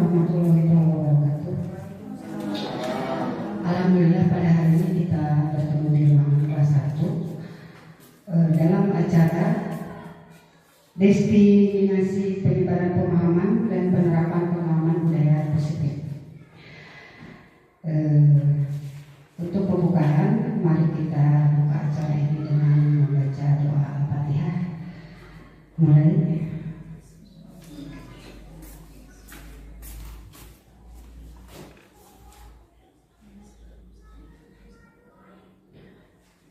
warahmatullahi wabarakatuh. Alhamdulillah pada hari ini kita bertemu di ruangan kelas 1 dalam acara destinasi penyebaran pemahaman dan penerapan pengalaman budaya positif. Untuk pembukaan, mari kita buka acara ini dengan membaca doa Al-Fatihah. Mulai.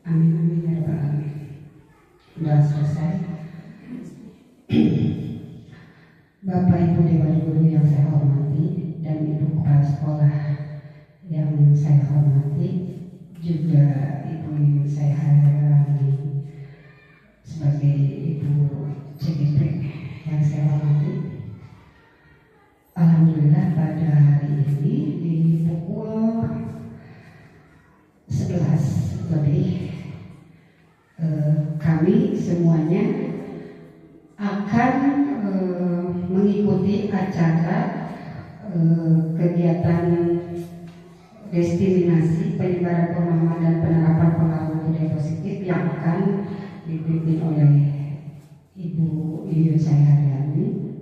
Amin amin ya rabbal alamin. Sudah selesai. Bapak Ibu Dewan Guru yang saya hormati dan Ibu Kepala Sekolah yang saya hormati, juga Ibu yang saya hargai sebagai Ibu CGP yang saya hormati. Alhamdulillah pada hari ini di pukul 11 lebih kami semuanya akan mengikuti acara kegiatan destinasi penyebaran pemahaman dan penerapan pengalaman budaya positif yang akan dipimpin oleh Ibu Yuyun Sayaryani.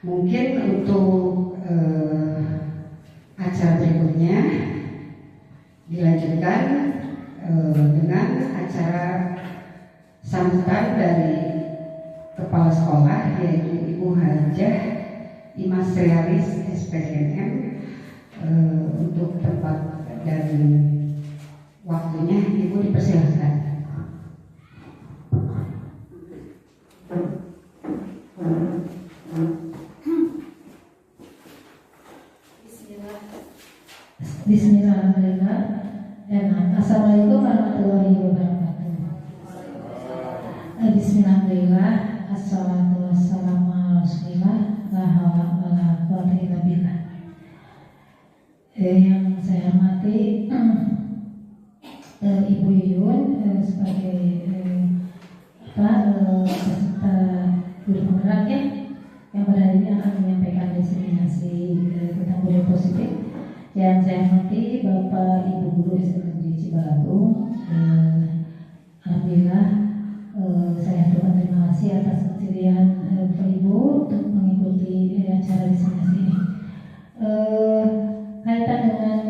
Mungkin untuk acara berikutnya dilanjutkan dengan acara sambutan dari Kepala Sekolah, yaitu Ibu Hajah Imas Rialis SPNM. Untuk tempat dan waktunya Ibu dipersilakan. Bismillahirrahmanirrahim. Assalamualaikum warahmatullahi wabarakatuh. Bismillahirrahmanirrahim. Assalatu wassalamu ala rasulillah. La haula wala quwwata illa billah. Yang saya hormati Ibu Yuyun sebagai peserta guru penggerak ya, yang pada hari ini akan menyampaikan destinasi tentang budaya positif. Yang saya hormati Bapak Ibu Guru SD Negeri Cibalatung. Alhamdulillah saya aturkan terima kasih atas kesediaan Bapak Ibu untuk mengikuti acara destinasi ini. Kaitan dengan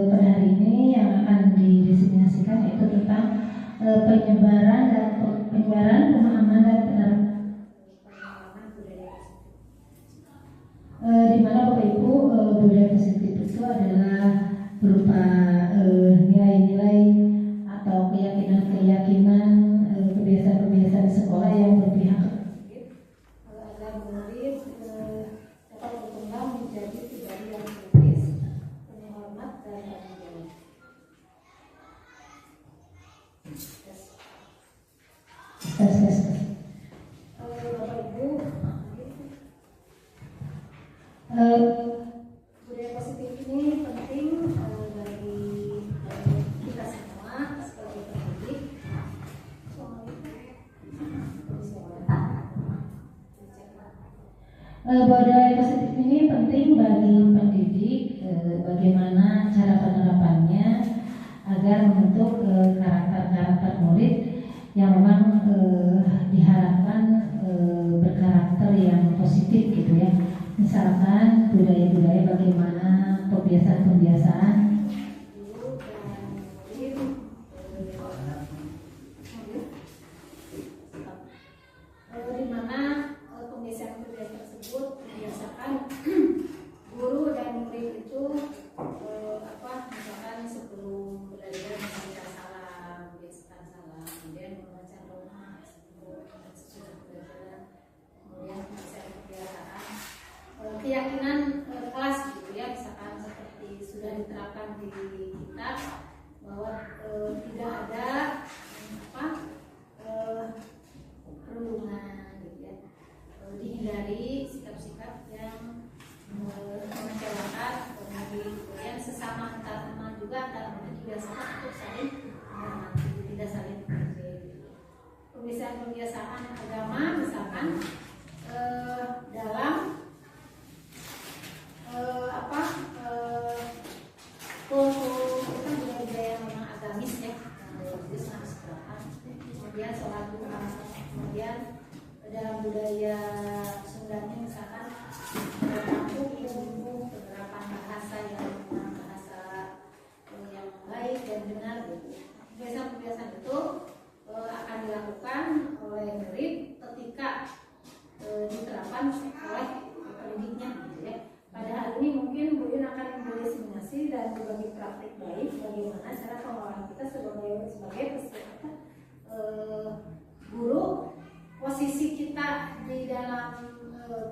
pada hari ini yang akan didestinasikan yaitu tentang penyebaran pemahaman dan penerapan di mana Bapak Ibu budaya positif itu adalah berupa nilai-nilai atau keyakinan-keyakinan, kebiasaan-kebiasaan sekolah yang berpihak agar murid dapat berkembang menjadi pribadi yang kritis, penghormat dan tanggung jawab. Bapak Ibu, budaya positif ini penting bagi kita semua sebagai pendidik. Budaya positif ini penting bagi pendidik, bagaimana cara penerapannya agar membentuk karakter-karakter murid yang memang diharapkan berkarakter yang positif gitu ya. Misalkan budaya-budaya bagaimana kebiasaan-kebiasaan di mana kebiasaan-kebiasaan tersebut membiasakan guru dan murid itu misalkan sebelum belajar membaca salam, membiasakan salam, kemudian membaca doa sesudah belajar, kemudian kebiasaan keyakinan kelas gitu ya, misalkan seperti sudah diterapkan di kitab bahwa tidak ada perundungan gitu ya, dihindari sikap-sikap yang mengecewakan kemudian sesama antar teman juga antar dibiasakan untuk saling menghormati, tidak saling mengejek. Kebiasaan-kebiasaan agama misalkan dalam apa kultur kita budaya yang memang agamis ya, yang religius harus berapa, kemudian sholat duha, kemudian dalam budaya Sundanya misalkan penerapan bahasa yang memang bahasa yang baik dan benar gitu. Kebiasaan-kebiasaan itu akan dilakukan oleh murid ketika diterapkan oleh pendidiknya gitu ya. Pada hal ini mungkin Bu Yun akan mendefinisi dan berbagi praktik baik bagaimana cara pengelolaan kita sebagai peserta guru, posisi kita di dalam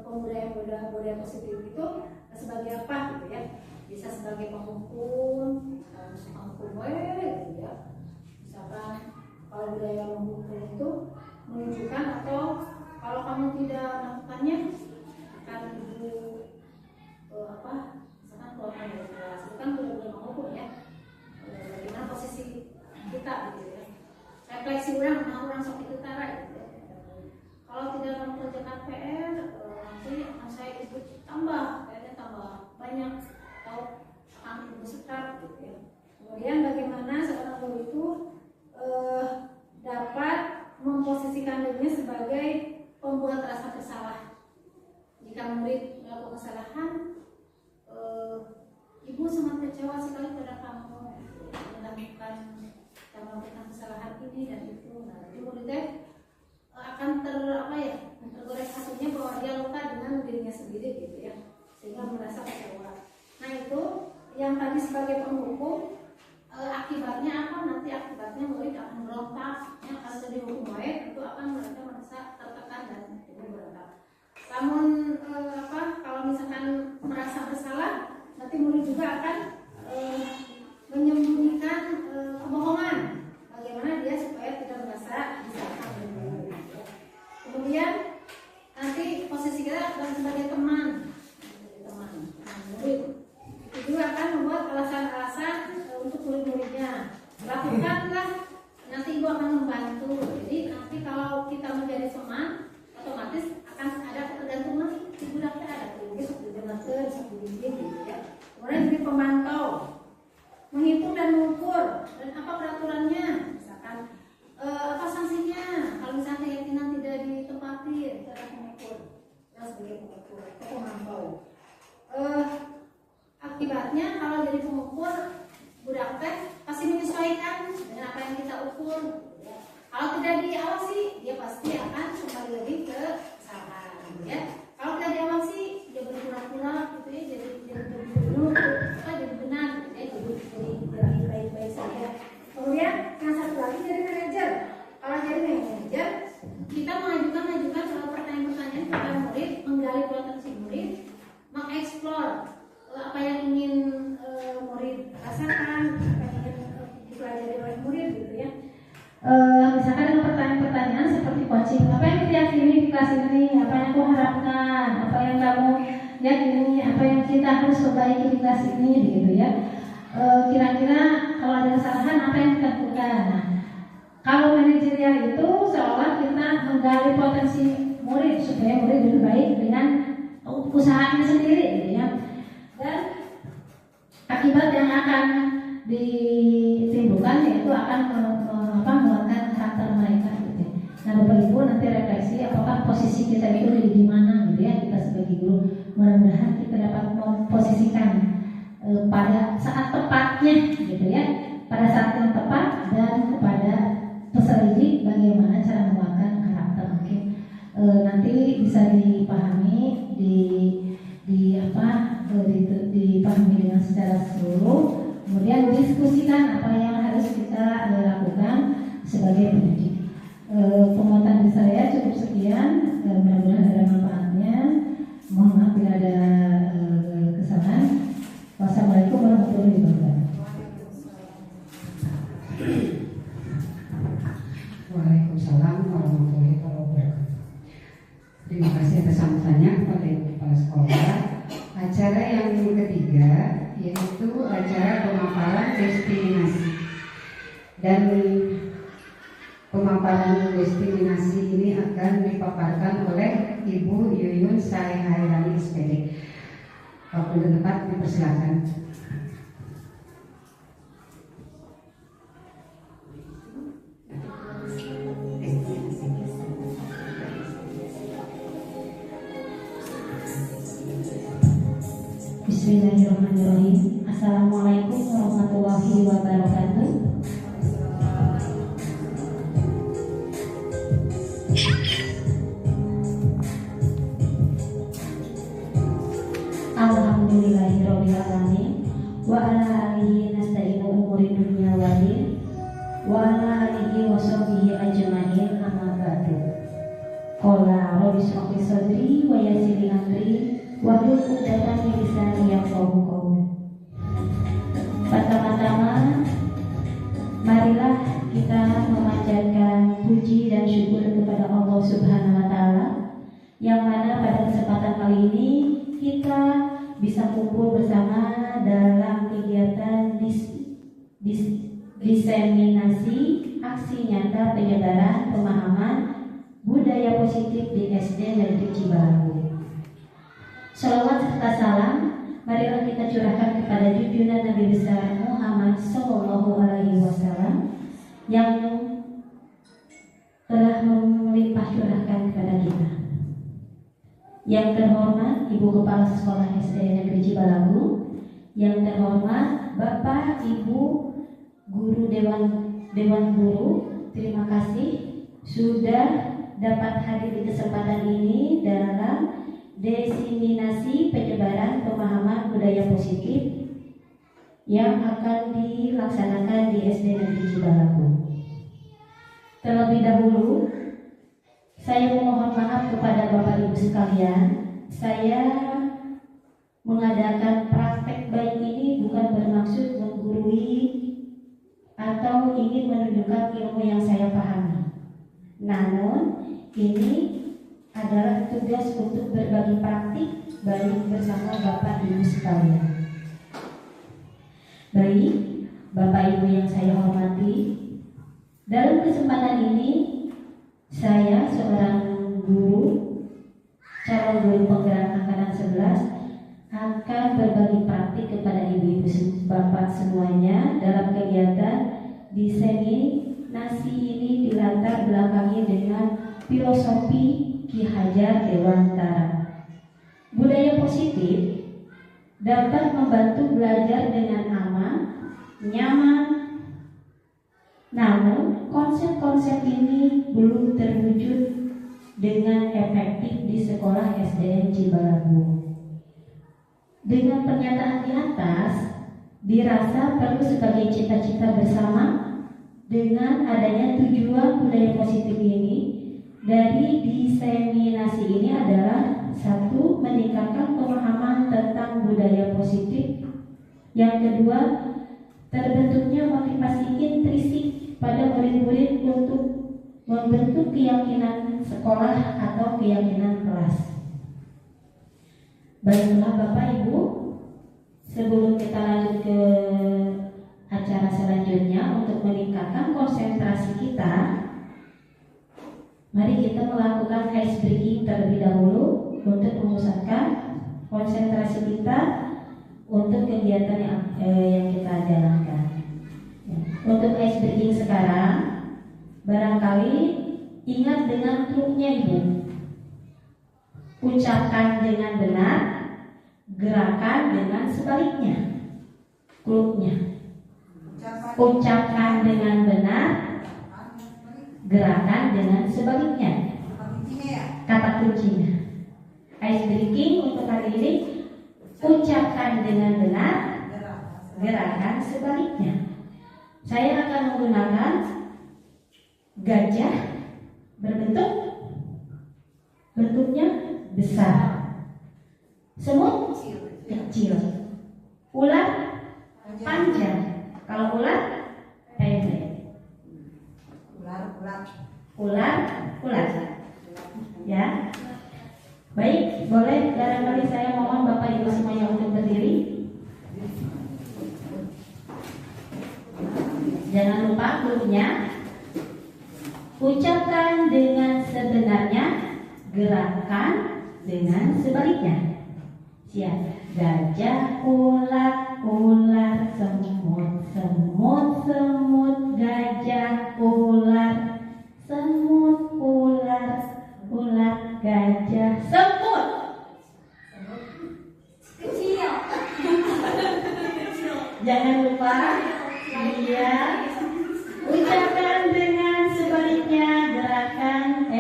budaya positif itu sebagai apa gitu ya. Bisa sebagai penghukum, gitu ya. Misalkan kalau budaya menghukum itu menunjukkan atau kalau kamu tidak melakukannya akan misalkan keluarkan dari kelas itu kan benar-benar menghukum ya. Bagaimana posisi kita gitu ya. Refleksi orang sok itu tara gitu ya. Kalau tidak mengerjakan PR nanti akan saya ikut tambah PR-nya tambah banyak atau akan ibu sekat gitu ya. Kemudian bagaimana seorang guru itu dapat memposisikan dirinya sebagai pembuat rasa bersalah. Jika murid melakukan kesalahan, ibu sangat kecewa sekali pada kamu melakukan kesalahan ini dan itu. Nah, jadi muridnya akan tergores hatinya bahwa dia luka dengan dirinya sendiri gitu ya, sehingga merasa kecewa. Nah itu yang tadi sebagai penghukum, akibatnya apa? Nanti akibatnya murid akan berontak ya, kalau jadi hukum baik itu akan merasa tertekan dan berontak. Namun kalau misalkan merasa bersalah, nanti murid juga akan menyembunyikan kebohongan. Bagaimana dia supaya tidak merasa disalahkan. Kemudian nanti posisi kita akan sebagai teman murid. Itu juga akan membuat alasan-alasan untuk murid-muridnya. Lakukanlah, nanti ibu akan membantu. Jadi nanti kalau kita menjadi teman, otomatis akan ada ketergantungan. Ibu dapat ada tugas satu bimbing gitu ya. Kemudian jadi pemantau, menghitung dan mengukur dan apa peraturannya, misalkan apa sanksinya kalau misalnya keyakinan tidak ditepati, itu akan mengukur dan sebagai pengukur atau pemantau. Akibatnya kalau jadi pengukur budak teh pasti menyesuaikan dengan apa yang kita ukur. Ya. Kalau tidak diawasi, dia pasti akan kembali lagi ke kesalahan. Ya. Kalau tidak diawasi, dia berpura-pura gitu ya, jadi benar, ya, jadi baik-baik saja. Kemudian yang satu lagi jadi manajer. Kalau jadi manajer, kita mengajukan pertanyaan-pertanyaan kepada murid, menggali potensi murid, mengeksplor apa yang ingin murid rasakan, apa yang ingin dipelajari oleh murid gitu ya. Misalkan dengan pertanyaan-pertanyaan seperti coaching, apa yang diyakini di kelas ini, apa yang kamu harapkan, apa yang kamu yakini, apa yang kita harus perbaiki di kelas ini, gitu ya. Kira-kira kalau ada kesalahan apa yang kita lakukan. Nah, kalau manajerial itu seolah kita menggali potensi murid supaya murid lebih baik dengan usahanya sendiri, gitu ya. Dan akibat yang akan ditimbulkan yaitu akan menguatkan karakter mereka gitu. Nah Bapak Ibu nanti refleksi apakah posisi kita itu di mana gitu ya, kita sebagai guru. Mudah-mudahan kita dapat memposisikan pada saat tepatnya gitu ya, pada saat yang tepat dan kepada peserta didik bagaimana cara menguatkan karakter. Mungkin nanti bisa dipahami dipahami dengan secara seluruh, kemudian diskusikan apa yang harus kita lakukan sebagai pendidik. Penguatan dari saya cukup sekian, mudah-mudahan ada manfaatnya. Mohon maaf bila ada kesalahan. Wassalamualaikum warahmatullahi wabarakatuh. Waalaikumsalam warahmatullahi wabarakatuh. Terima kasih atas sambutannya kepada Ibu Kepala Sekolah. Acara yang ketiga yaitu acara pemaparan diskriminasi. Dan pemaparan diskriminasi ini akan dipaparkan oleh Ibu saya Hairani SPD. Waktu dan tempat dipersilakan. Bismillahirrahmanirrahim. Assalamualaikum warahmatullahi wabarakatuh. Alhamdulillahirabbil alamin wa ala alihi nasta'inu umuri dunya wa din wa ala alihi wa sahbihi ajmain amma ba'du. Qala rabbi shrah li sadri wa yassir li amri wahlul 'uqdatam min lisani yafqahu qawli. Pertama-tama marilah kita memanjatkan puji dan syukur kepada Allah Subhanahu wa taala yang mana pada kesempatan kali ini kita bisa kumpul bersama dalam kegiatan diseminasi aksi nyata penyebaran pemahaman budaya positif di SD Negeri Cibalagu. Shalawat serta salam marilah kita curahkan kepada junjungan Nabi besar Muhammad Sallallahu Alaihi Wasallam yang telah melimpah curahkan kepada kita. Yang terhormat Ibu Kepala Sekolah SD Negeri Cibalagu, yang terhormat Bapak Ibu Guru Dewan Guru, terima kasih sudah dapat hadir di kesempatan ini dalam diseminasi penyebaran pemahaman budaya positif yang akan dilaksanakan di SD Negeri Cibalagu. Terlebih dahulu saya memohon maaf kepada Bapak Ibu sekalian. Saya mengadakan praktek baik ini bukan bermaksud menggurui atau ingin menunjukkan ilmu yang saya pahami. Namun ini adalah tugas untuk berbagi praktik baik bersama Bapak Ibu sekalian. Baik, Bapak Ibu yang saya hormati, dalam kesempatan ini saya seorang guru, calon guru penggerak angkatan 11 akan berbagi praktik kepada ibu-ibu bapak semuanya dalam kegiatan diseminasi ini dilatar belakangi dengan filosofi Ki Hajar Dewantara. Budaya positif dapat membantu belajar dengan aman, nyaman. Namun konsep-konsep ini belum terwujud dengan efektif di sekolah SDN Cibalagu. Dengan pernyataan di atas, dirasa perlu sebagai cita-cita bersama dengan adanya tujuan budaya positif ini. Dari diseminasi ini adalah satu, meningkatkan pemahaman tentang budaya positif. Yang kedua, terbentuknya motivasi intrinsik pada murid-murid untuk membentuk keyakinan sekolah atau keyakinan kelas. Baiklah Bapak Ibu, sebelum kita lanjut ke acara selanjutnya untuk meningkatkan konsentrasi kita, mari kita melakukan ice breaking terlebih dahulu untuk memusatkan konsentrasi kita untuk kegiatan yang kita jalankan. Untuk ice breaking sekarang, barangkali ingat dengan truknya Ibu. Ucapkan dengan benar, gerakan dengan sebaliknya. Klubnya. Ucapkan dengan benar, gerakan dengan sebaliknya. Kata kuncinya. Ice breaking untuk hari ini, ucapkan dengan benar, gerakan sebaliknya. Saya akan menggunakan gajah bentuknya besar, semut kecil, ular panjang, kalau ular pendek, ular ya. Baik, boleh barangkali saya mohon Bapak Ibu semuanya untuk berdiri. Jangan lupa klubnya. Ucapkan dengan sebenarnya, gerakan dengan sebaliknya. Siap. Gajah, ular, ular, semut, semut, semut, gajah, ular, semut, ular, ular, gajah, semut. Kecil. Jangan lupa, iya, ucapkan dengan sebaliknya,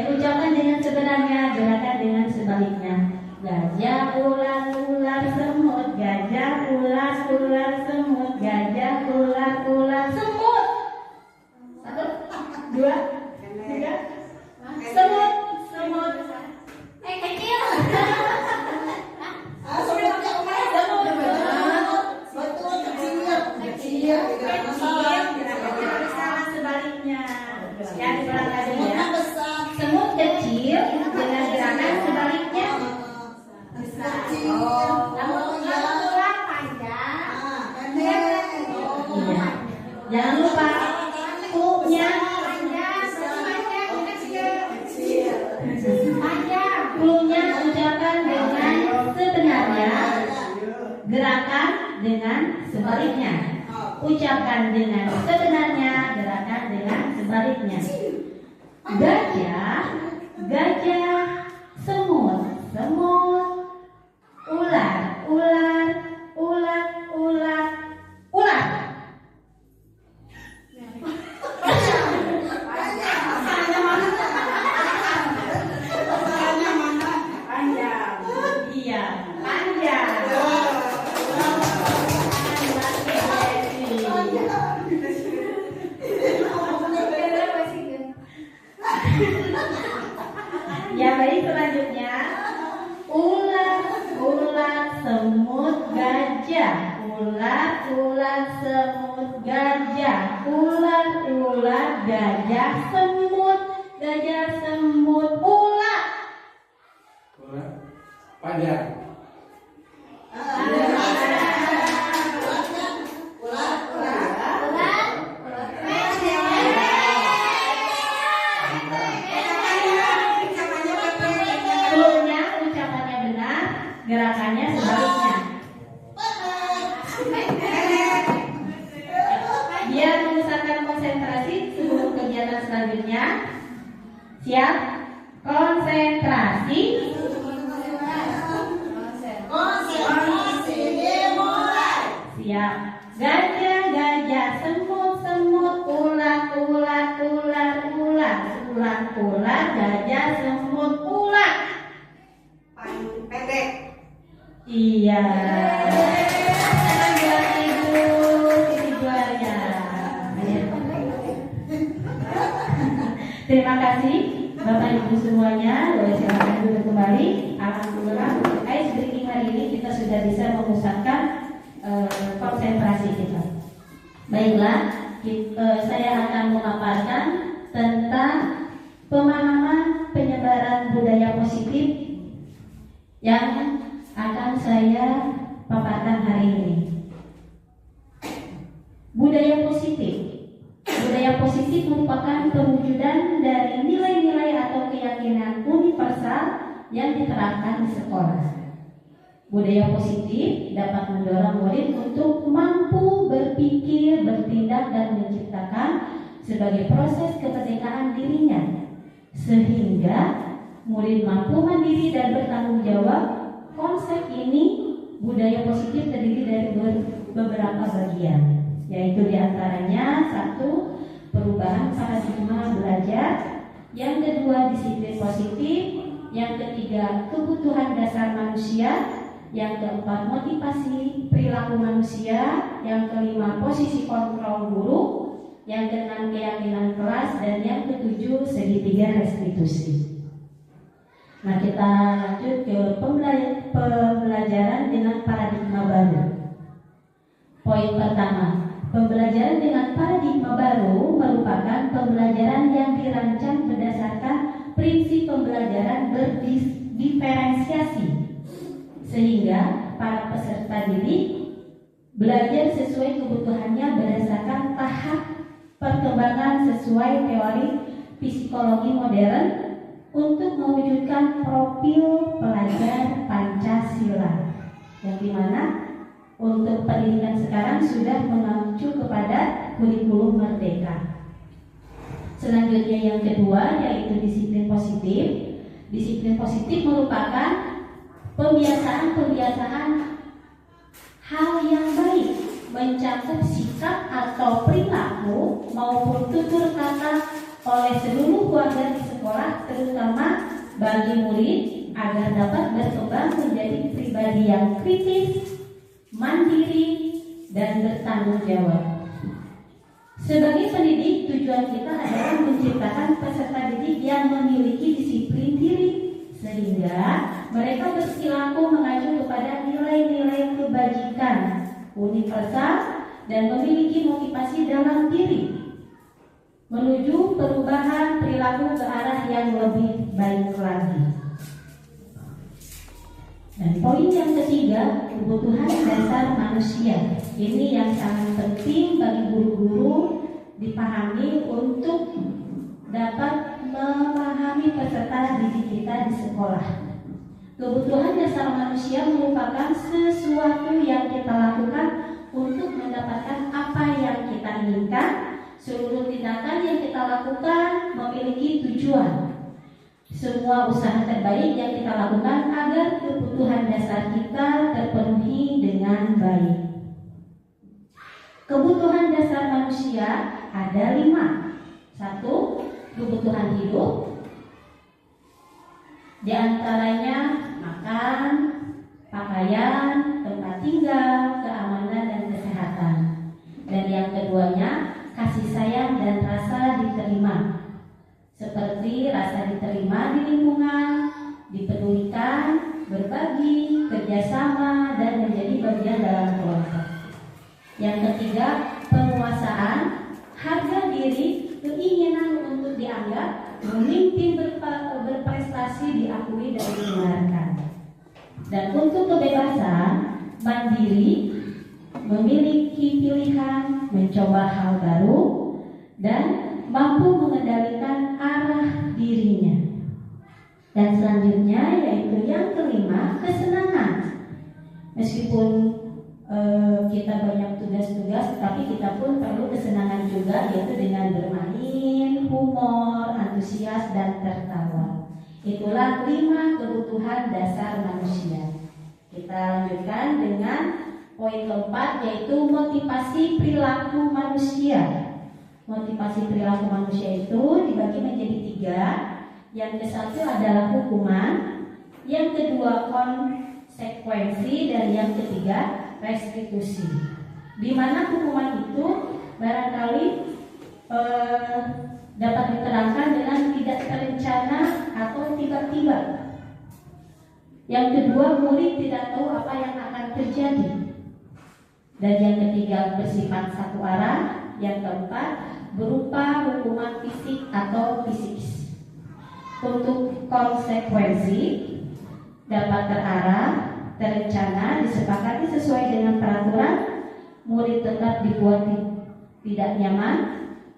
ucapkan dengan sebenarnya, gerakan dengan sebaliknya. Gajah, ular, ular, semut, gajah, ular, ular, semut, gajah, ular, ular, semut. 1, 2, 3, semut, semut. Kecil. Sebaliknya. Ya, diulang lagi ya. Semut kecil dengan gerakan sebaliknya. Ular panjang. Iya. Jangan lupa ku-nya. Ku-nya ucapkan dengan sebenarnya. Gerakan dengan sebaliknya. Ucapkan dengan sebenarnya, gerakan dengan sebaliknya. Gajah, gajah, semut, semut, ular, ular, ular, ular, ular. Panjang. Iya, panjang. Ya baik, selanjutnya ular, ular, semut, gajah, ular, ular, semut, gajah, ular, ular, gajah, semut, gajah, semut, ular. Panjang. Cluenya ucapannya benar, gerakannya sebaliknya. Biar memusatkan konsentrasi sebelum kegiatan selanjutnya. Siap? Konsentrasi. Siap. Gajah, gajah, semut, semut, ular, ular, ular, ular, ular, ular, gajah, semut, ular. Pendek. Iya. Buat ibu, ini juaranya. Terima kasih Bapak Ibu semuanya. Boleh silakan duduk kembali. Alhamdulillah untuk ice breaking hari ini kita sudah bisa memusatkan konsentrasi kita. Baiklah, saya akan memaparkan tentang pemahaman penyebaran budaya positif yang akan saya paparkan hari ini. Budaya positif. Budaya positif merupakan perwujudan dari nilai-nilai atau keyakinan universal yang diterapkan di sekolah. Budaya positif dapat mendorong murid untuk mampu berpikir, bertindak, dan menciptakan sebagai proses kemerdekaan dirinya, sehingga murid mampu mandiri dan bertanggung jawab. Konsep ini, budaya positif terdiri dari beberapa bagian, yaitu diantaranya 1. Perubahan paradigma belajar, yang kedua disiplin positif, yang ketiga kebutuhan dasar manusia, yang keempat motivasi perilaku manusia, yang kelima posisi kontrol guru, yang keenam keyakinan kelas, dan yang ketujuh segitiga restitusi. Nah, kita lanjut ke pembelajaran dengan paradigma baru. Poin pertama, pembelajaran dengan paradigma baru merupakan pembelajaran yang dirancang berdasarkan prinsip pembelajaran berdiferensiasi, sehingga para peserta didik belajar sesuai kebutuhannya berdasarkan tahap perkembangan sesuai teori psikologi modern untuk mewujudkan profil pelajar yang dimana untuk pendidikan sekarang sudah mengacu kepada kurikulum merdeka. Selanjutnya yang kedua yaitu disiplin positif. Disiplin positif merupakan pembiasaan hal yang baik, mencakup sikap atau perilaku maupun tutur kata oleh seluruh warga di sekolah, terutama bagi murid agar dapat berkembang menjadi pribadi yang kritis, mandiri, dan bertanggung jawab. Sebagai pendidik, tujuan kita adalah menciptakan peserta didik yang memiliki disiplin diri, sehingga mereka berperilaku mengacu kepada nilai-nilai kebajikan universal dan memiliki motivasi dalam diri menuju perubahan perilaku ke arah yang lebih baik lagi. Dan poin yang ketiga, kebutuhan dasar manusia. Ini yang sangat penting bagi guru-guru dipahami untuk dapat memahami peserta didik kita di sekolah. Kebutuhan dasar manusia merupakan sesuatu yang kita lakukan untuk mendapatkan apa yang kita inginkan. Seluruh tindakan yang kita lakukan memiliki tujuan. Semua usaha terbaik yang kita lakukan agar kebutuhan dasar kita terpenuhi dengan baik. Kebutuhan dasar manusia ada 5. 1. Kebutuhan hidup. Di antaranya makan, pakaian, tempat tinggal, keamanan dan kesehatan. Dan yang keduanya kasih sayang dan rasa diterima, seperti rasa diterima di lingkungan, dipedulikan, berbagi, kerjasama, dan menjadi bagian dalam kelompok. Yang ketiga, penguasaan, harga diri, keinginan untuk dianggap, memimpin, berprestasi, diakui dan didengarkan. Dan untuk kebebasan, mandiri, memiliki pilihan, mencoba hal baru, dan mampu mengendalikan arah dirinya. Dan selanjutnya yaitu yang kelima, kesenangan. Meskipun kita banyak tugas-tugas, tapi kita pun perlu kesenangan juga, yaitu dengan bermain, humor, antusias, dan tertawa. Itulah 5 kebutuhan dasar manusia. Kita lanjutkan dengan poin keempat, yaitu motivasi perilaku manusia. Motivasi perilaku manusia itu dibagi menjadi 3. Yang ke-1 adalah hukuman, yang kedua konsekuensi, dan yang ketiga restitusi. Di mana hukuman itu barangkali dapat diterangkan dengan tidak terencana atau tiba-tiba. Yang kedua, murid tidak tahu apa yang akan terjadi. Dan yang ketiga, bersifat satu arah. Yang keempat, berupa hukuman fisik atau psikis. Untuk konsekuensi dapat terarah, terencana, disepakati sesuai dengan peraturan, murid tetap dibuat tidak nyaman,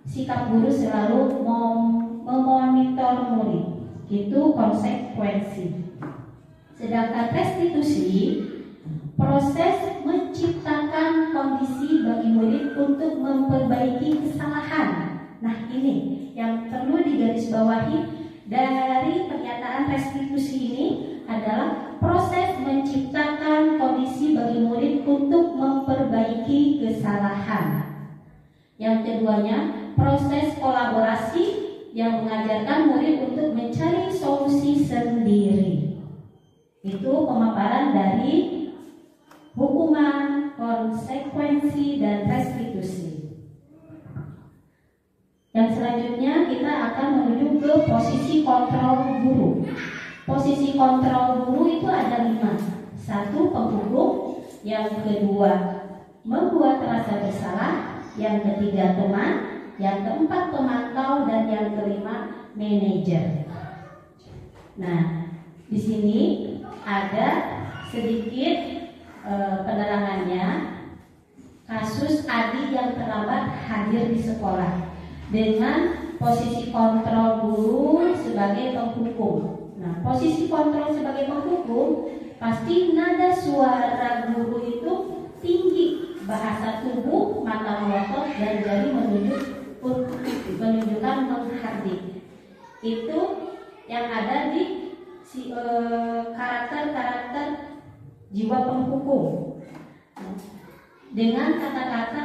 sikap guru selalu memonitor murid. Itu konsekuensi. Sedangkan restitusi, proses menciptakan kondisi bagi murid untuk memperbaiki kesalahan. Nah, ini yang perlu digarisbawahi dari pernyataan restitusi ini adalah proses menciptakan kondisi bagi murid untuk memperbaiki kesalahan. Yang keduanya, proses kolaborasi yang mengajarkan murid untuk mencari solusi sendiri. Itu pemaparan dari hukuman, konsekuensi, dan restitusi. Yang selanjutnya kita akan menuju ke posisi kontrol guru. Posisi kontrol guru itu ada 5. 1, penghukum. Yang kedua, membuat rasa bersalah. Yang ketiga, teman. Yang keempat, pemantau. Dan yang kelima, manajer. Nah, di sini ada sedikit penerangannya. Kasus Adi yang terlambat hadir di sekolah dengan posisi kontrol guru sebagai penghukum. Nah, posisi kontrol sebagai penghukum, pasti nada suara guru itu tinggi, bahasa tubuh, mata melotot, dan jari menunjukkan menghardik. Itu yang ada di karakter-karakter jiwa penghukum. Dengan kata-kata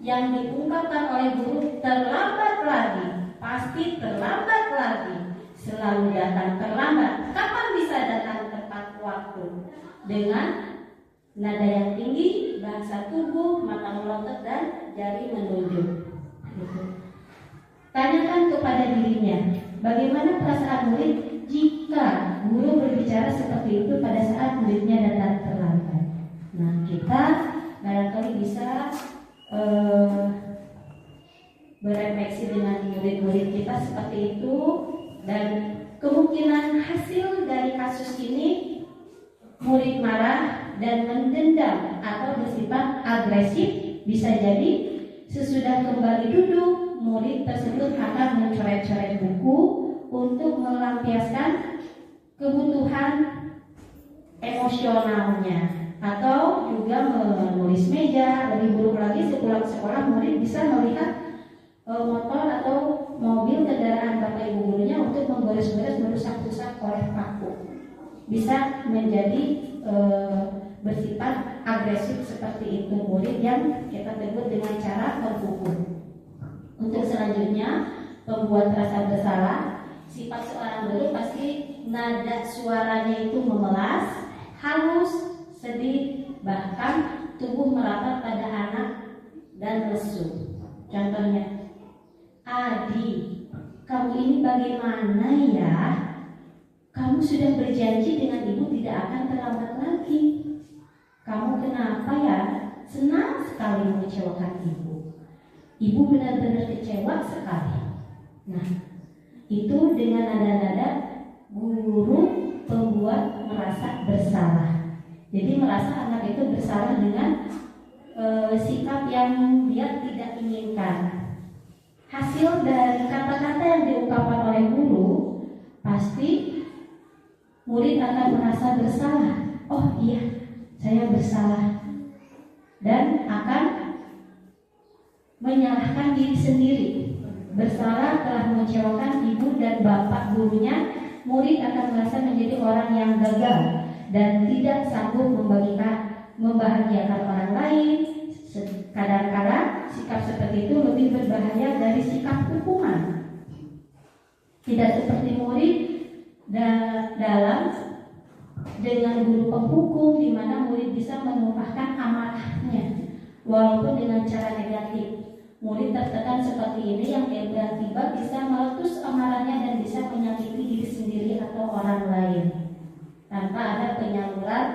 yang diungkapkan oleh guru, terlambat lagi, pasti terlambat lagi, selalu datang terlambat, kapan bisa datang tepat waktu, dengan nada yang tinggi, bahasa tubuh, mata melotot, dan jari menunjuk. Tanyakan kepada dirinya, bagaimana perasaan murid jika guru berbicara seperti itu pada saat muridnya datang terlambat. Nah, kita barangkali bisa berefleksi dengan murid-murid kita seperti itu, dan kemungkinan hasil dari kasus ini murid marah dan mendendam atau bersifat agresif. Bisa jadi sesudah kembali duduk, murid tersebut akan mencoret-coret buku untuk melampiaskan kebutuhan emosionalnya, atau juga menulis meja. Lebih buruk lagi, sepulang sekolah murid bisa melihat motor atau mobil kendaraan bapak ibu gurunya untuk menggores-gores, merusak-rusak oleh paku. Bisa menjadi bersifat agresif seperti itu murid yang kita sebut dengan cara menghukum. Untuk selanjutnya, pembuat rasa bersalah. Sifat seorang guru pasti nada suaranya itu memelas, halus, sedih, bahkan tubuh merapat pada anak dan lesu. Contohnya, Adi, kamu ini bagaimana ya? Kamu sudah berjanji dengan ibu tidak akan terlambat lagi. Kamu kenapa ya? Senang sekali mengecewakan ibu. Ibu benar-benar kecewa sekali. Nah, itu dengan nada-nada guru pembuat merasa bersalah. Jadi merasa anak itu bersalah dengan sikap yang dia tidak inginkan. Hasil dari kata-kata yang diungkapkan oleh guru, pasti murid akan merasa bersalah. Oh iya, saya bersalah, dan akan menyalahkan diri sendiri. Bersalah telah mengecewakan ibu dan bapak gurunya. Murid akan merasa menjadi orang yang gagal dan tidak sanggup membahagiakan orang lain. Kadang-kadang sikap seperti itu lebih berbahaya dari sikap hukuman. Tidak seperti murid dalam dengan guru penghukum, di mana murid bisa menumpahkan amarahnya walaupun dengan cara negatif. Murid tertekan seperti ini yang tiba-tiba bisa meletus amarahnya dan bisa menyakiti diri sendiri atau orang lain tanpa ada penyaluran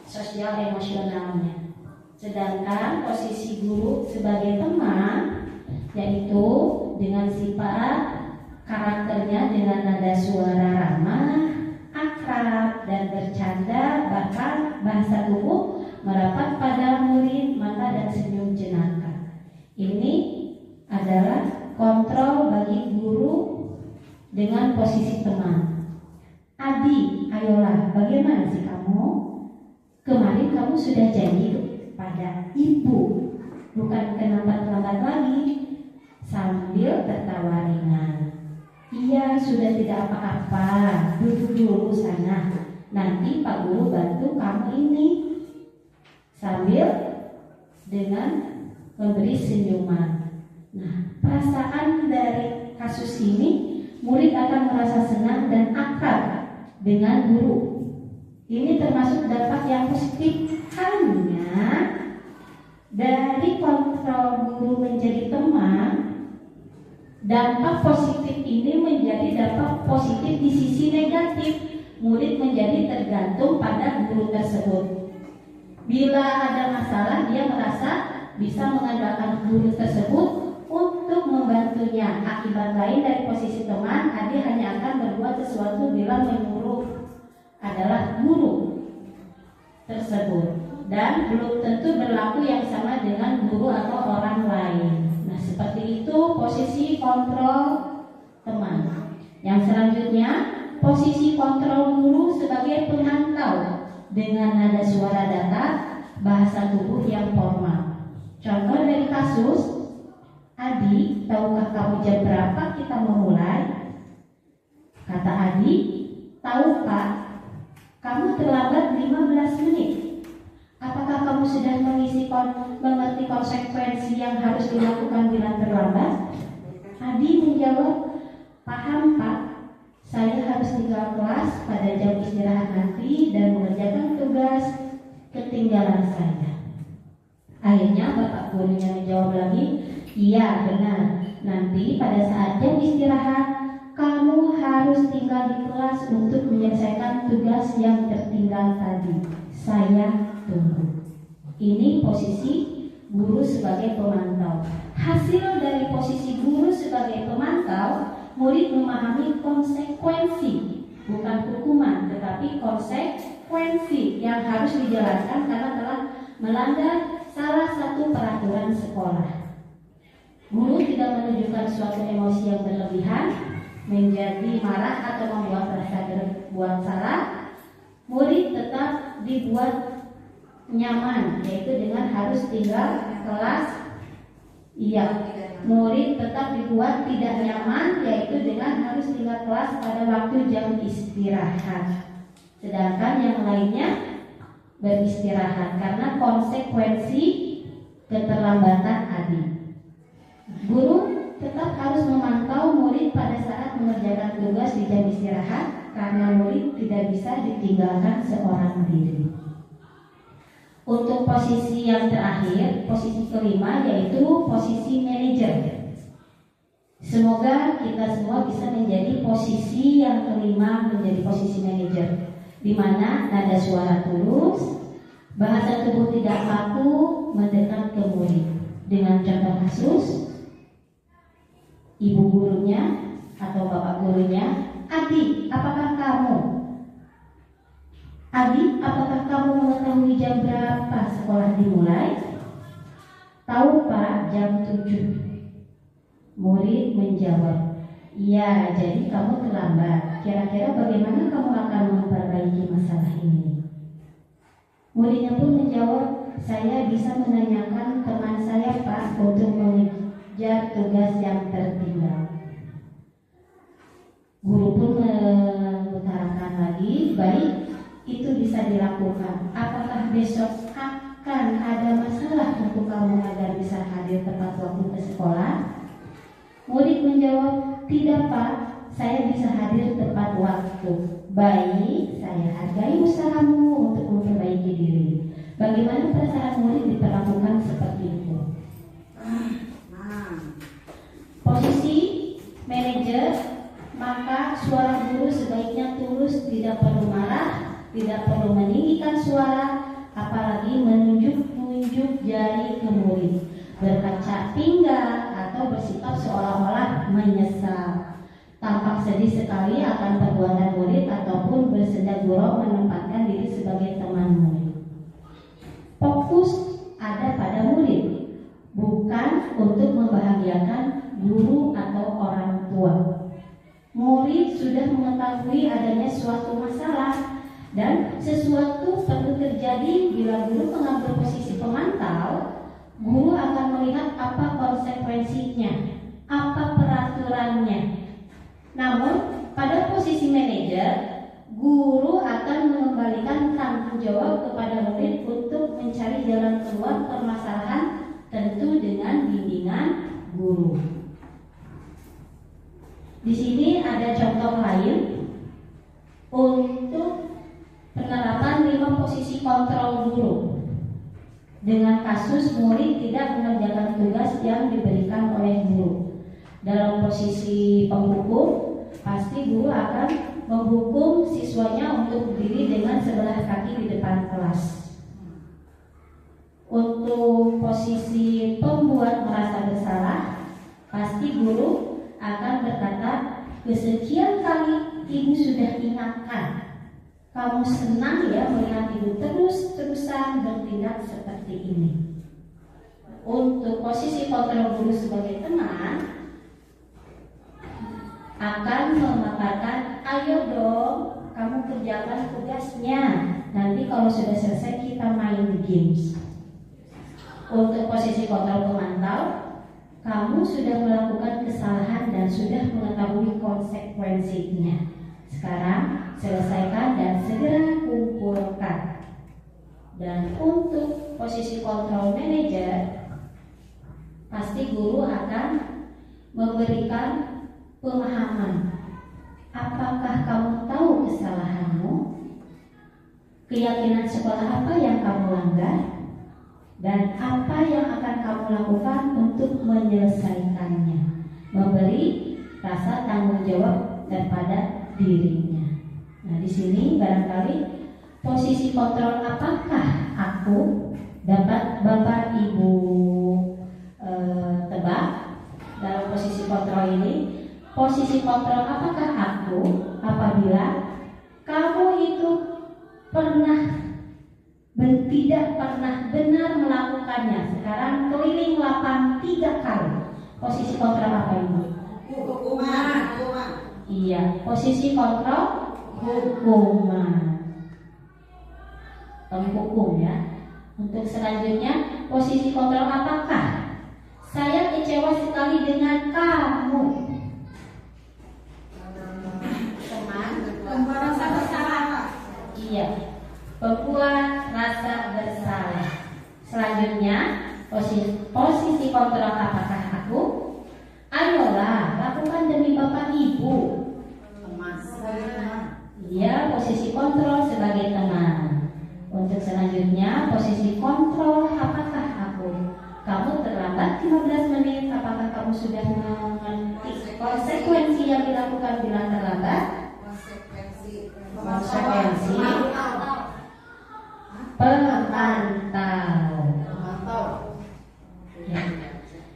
sosial emosionalnya. Sedangkan posisi guru sebagai teman, yaitu dengan sifat karakternya dengan nada suara ramah, akrab, dan bercanda, bahkan bahasa tubuh merapat pada murid, mata dan senyum jenaka. Ini adalah kontrol bagi guru dengan posisi teman. Adi, ayolah, bagaimana sih kamu? Kemarin kamu sudah janji pada ibu, bukan kenapa terlambat lagi? Sambil tertawa ringan. Iya, sudah tidak apa-apa, duduk dulu sana, nanti Pak Guru bantu kamu ini. Sambil dengan memberi senyuman. Nah, perasaan dari kasus ini, murid akan merasa senang dan akrab dengan guru. Ini termasuk dampak yang positif. Hanya dari kontrol guru menjadi teman, dampak positif ini menjadi dampak positif di sisi negatif. Murid menjadi tergantung pada guru tersebut. Bila ada masalah, dia merasa bisa mengandalkan guru tersebut untuk membantunya. Akibat lain dari posisi teman, Adi hanya akan berbuat sesuatu bila menyuruh adalah guru tersebut, dan belum tentu berlaku yang sama dengan guru atau orang lain. Nah, seperti itu posisi kontrol teman. Yang selanjutnya, posisi kontrol guru sebagai pemantau dengan nada suara datar, bahasa tubuh yang formal. Contoh dari kasus, Adi, tahukah kamu jam berapa kita memulai? Kata Adi, tahu Pak, kamu terlambat 15 menit. Apakah kamu sudah mengerti konsekuensi yang harus dilakukan bila terlambat? Adi menjawab, paham Pak, saya harus tinggal kelas pada jam istirahat nanti dan mengerjakan tugas ketinggalan saya. Akhirnya bapak gurunya menjawab lagi, iya benar, nanti pada saat jam istirahat kamu harus tinggal di kelas untuk menyelesaikan tugas yang tertinggal tadi. Saya tunggu. Ini posisi guru sebagai pemantau. Hasil dari posisi guru sebagai pemantau, murid memahami konsekuensi, bukan hukuman, tetapi konsekuensi yang harus dijalankan karena telah melanggar salah satu peraturan sekolah. Guru tidak menunjukkan suatu emosi yang berlebihan, menjadi marah atau membuat rasa berbuat salah. Murid tetap dibuat nyaman, yaitu dengan harus tinggal kelas. Iya, murid tetap dibuat tidak nyaman, yaitu dengan harus tinggal kelas pada waktu jam istirahat. Sedangkan yang lainnya beristirahat karena konsekuensi keterlambatan Adi. Guru tetap harus memantau murid pada saat mengerjakan tugas di jam istirahat karena murid tidak bisa ditinggalkan seorang diri. Untuk posisi yang terakhir, posisi kelima, yaitu posisi manajer. Semoga kita semua bisa menjadi posisi yang kelima, menjadi posisi manajer, di mana nada suara tulus, bahasa tubuh tidak kaku, mendekat ke murid. Dengan contoh kasus, ibu gurunya atau bapak gurunya, Adi, apakah kamu mengetahui jam berapa sekolah dimulai? Tahu Pak, jam 7. Murid menjawab, iya, jadi kamu terlambat. Kira-kira bagaimana kamu akan memperbaiki masalah ini? Muridnya pun menjawab, saya bisa menanyakan teman saya Pak untuk mengejar tugas yang tertinggal. Guru pun mengutarakan lagi, baik, itu bisa dilakukan. Apakah besok akan ada masalah untuk kamu agar bisa hadir tepat waktu ke sekolah? Murid menjawab, tidak Pak, saya bisa hadir tepat waktu. Baik, saya hargai usahamu untuk memperbaiki diri. Bagaimana perasaan murid diperlakukan seperti itu? Posisi manajer, maka suara guru sebaiknya tulus, tidak perlu marah, tidak perlu meninggikan suara, apalagi menunjuk-nunjuk jari ke murid, berkaca pinggang atau bersikap seolah-olah menyesal. Tampak sedih sekali akan perbuatan murid ataupun bersenda gurau menempatkan diri sebagai teman murid. Fokus ada pada murid, bukan untuk membahagiakan guru atau orang tua. Murid sudah mengetahui adanya suatu masalah dan sesuatu perlu terjadi. Bila guru mengambil posisi pemantau, guru akan melihat apa konsekuensinya, apa peraturannya. Namun pada posisi manajer, guru akan mengembalikan tanggung jawab kepada murid untuk mencari jalan keluar permasalahan, tentu dengan bimbingan guru. Di sini ada contoh lain untuk penerapan 5 posisi kontrol guru. Dengan kasus murid tidak mengerjakan tugas yang diberikan oleh guru. Dalam posisi penghukum, pasti guru akan menghukum siswanya untuk berdiri dengan sebelah kaki di depan kelas. Untuk posisi pembuat merasa bersalah, pasti guru akan berkata, kesekian kali ibu sudah ingatkan, kamu senang ya melihat ibu terus-terusan bertindak seperti ini. Untuk posisi kontrol guru sebagai teman, akan memaparkan, ayo dong kamu kerjakan tugasnya, nanti kalau sudah selesai kita main games. Untuk posisi kontrol pemantau, kamu sudah melakukan kesalahan dan sudah mengetahui konsekuensinya. Sekarang selesaikan dan segera kumpulkan. Dan untuk posisi kontrol manager, pasti guru akan memberikan pemahaman. Apakah kamu tahu kesalahanmu? Keyakinan sekolah apa yang kamu langgar? Dan apa yang akan kamu lakukan untuk menyelesaikannya? Memberi rasa tanggung jawab kepada dirinya. Nah, di sini barangkali posisi kontrol apakah aku, dapat Bapak Ibu tebak dalam posisi kontrol ini. Posisi kontrol apakah aku apabila kamu itu tidak pernah benar melakukannya. Sekarang keliling lapang 3 kali. Posisi kontrol apa ini? Hukuman. Iya, posisi kontrol hukuman. Penghukum ya. Untuk selanjutnya, posisi kontrol apakah? Saya kecewa sekali dengan kamu. Membuat rasa bersalah. Iya, membuat rasa bersalah. Selanjutnya, posisi kontrol apakah aku? Ayolah, lakukan demi Bapak Ibu. Iya, posisi kontrol sebagai teman. Untuk selanjutnya, posisi kontrol apakah aku? Kamu terlambat 15 menit, apakah kamu sudah mengerti konsekuensi yang dilakukan bila terlambat? Konsekuensi pemantau.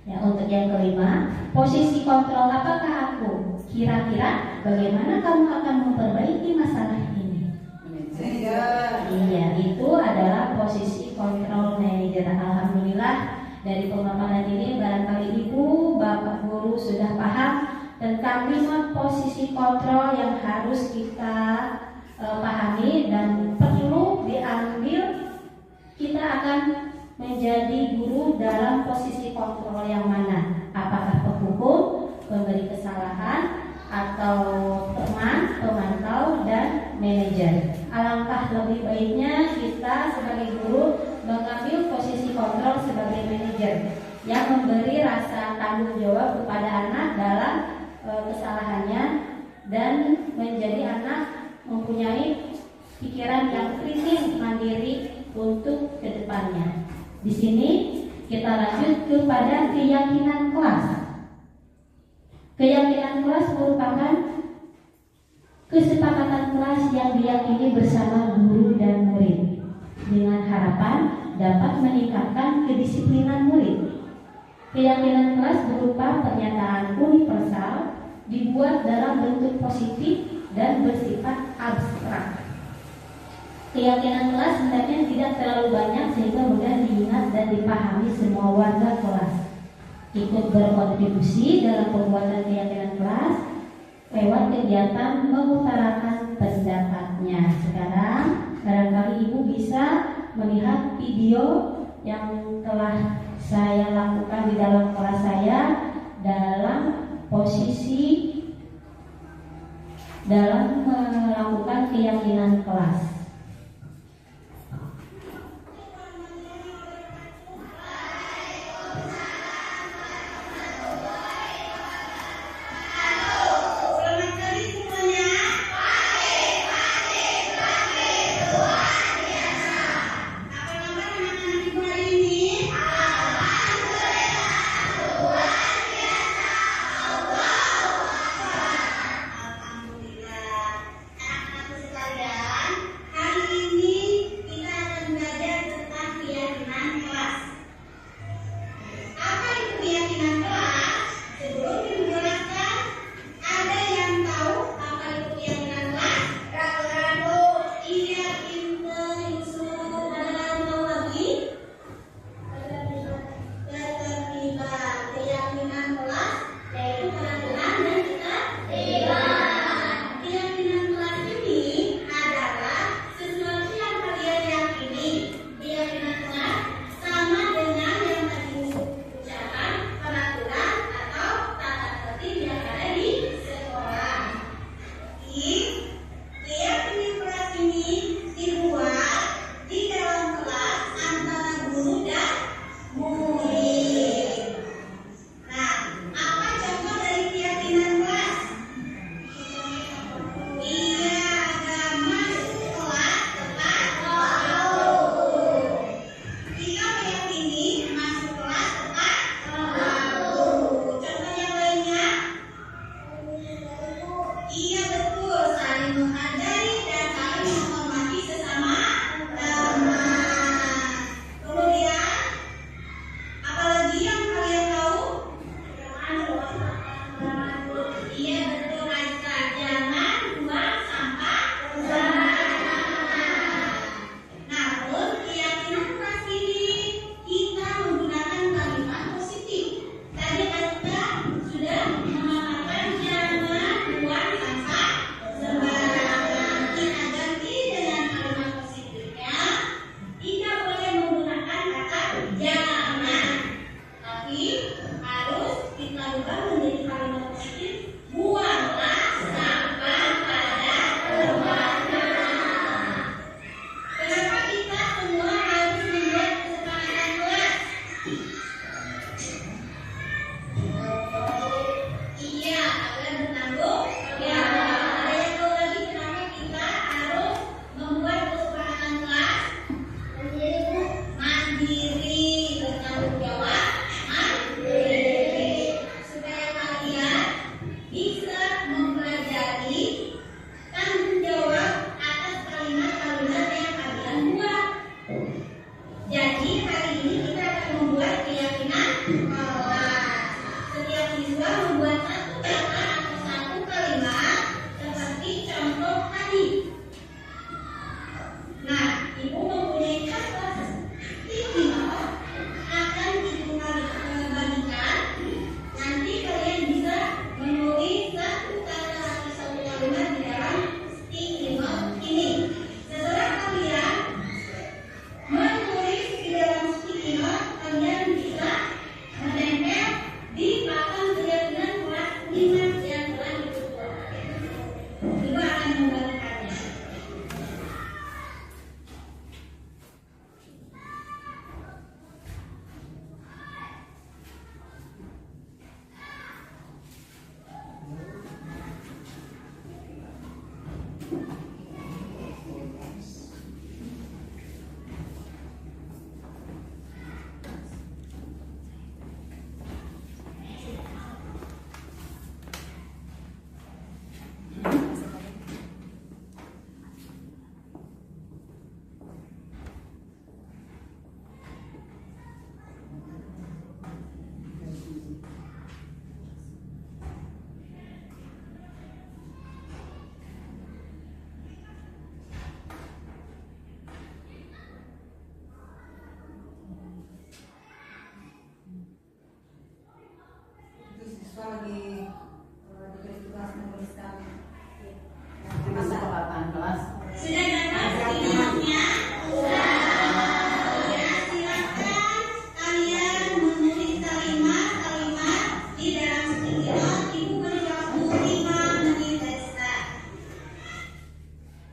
Ya, untuk yang kelima, posisi kontrol apakah aku? Kira-kira bagaimana kamu akan memperbaiki masalah ini? Iya, itu adalah posisi kontrol manajer. Alhamdulillah dari pemaparan ini barangkali Ibu, Bapak Guru sudah paham tentang 5 posisi kontrol yang harus kita pahami dan perlu diambil. Kita akan menjadi guru dalam posisi kontrol yang mana? Apakah penghukum, pemberi kesalahan, atau teman, pemantau, dan manajer? Alangkah lebih baiknya kita sebagai guru mengambil posisi kontrol sebagai manajer yang memberi rasa tanggung jawab kepada anak dalam kesalahannya dan menjadi anak mempunyai pikiran yang kritis, mandiri untuk kedepannya. Di sini kita lanjut kepada keyakinan kelas. Keyakinan kelas merupakan kesepakatan kelas yang diyakini bersama guru dan murid dengan harapan dapat meningkatkan kedisiplinan murid. Keyakinan kelas berupa pernyataan universal dibuat dalam bentuk positif dan bersifat abstrak. Keyakinan kelas hendaknya tidak terlalu banyak sehingga mudah diingat dan dipahami semua warga kelas. Ikut berkontribusi dalam pembuatan keyakinan kelas lewat kegiatan mengutarakan pendapatnya. Sekarang barangkali Ibu bisa melihat video yang telah saya lakukan di dalam kelas saya dalam posisi dalam melakukan keyakinan kelas. Alhamdulillah, anak-anakku sekalian,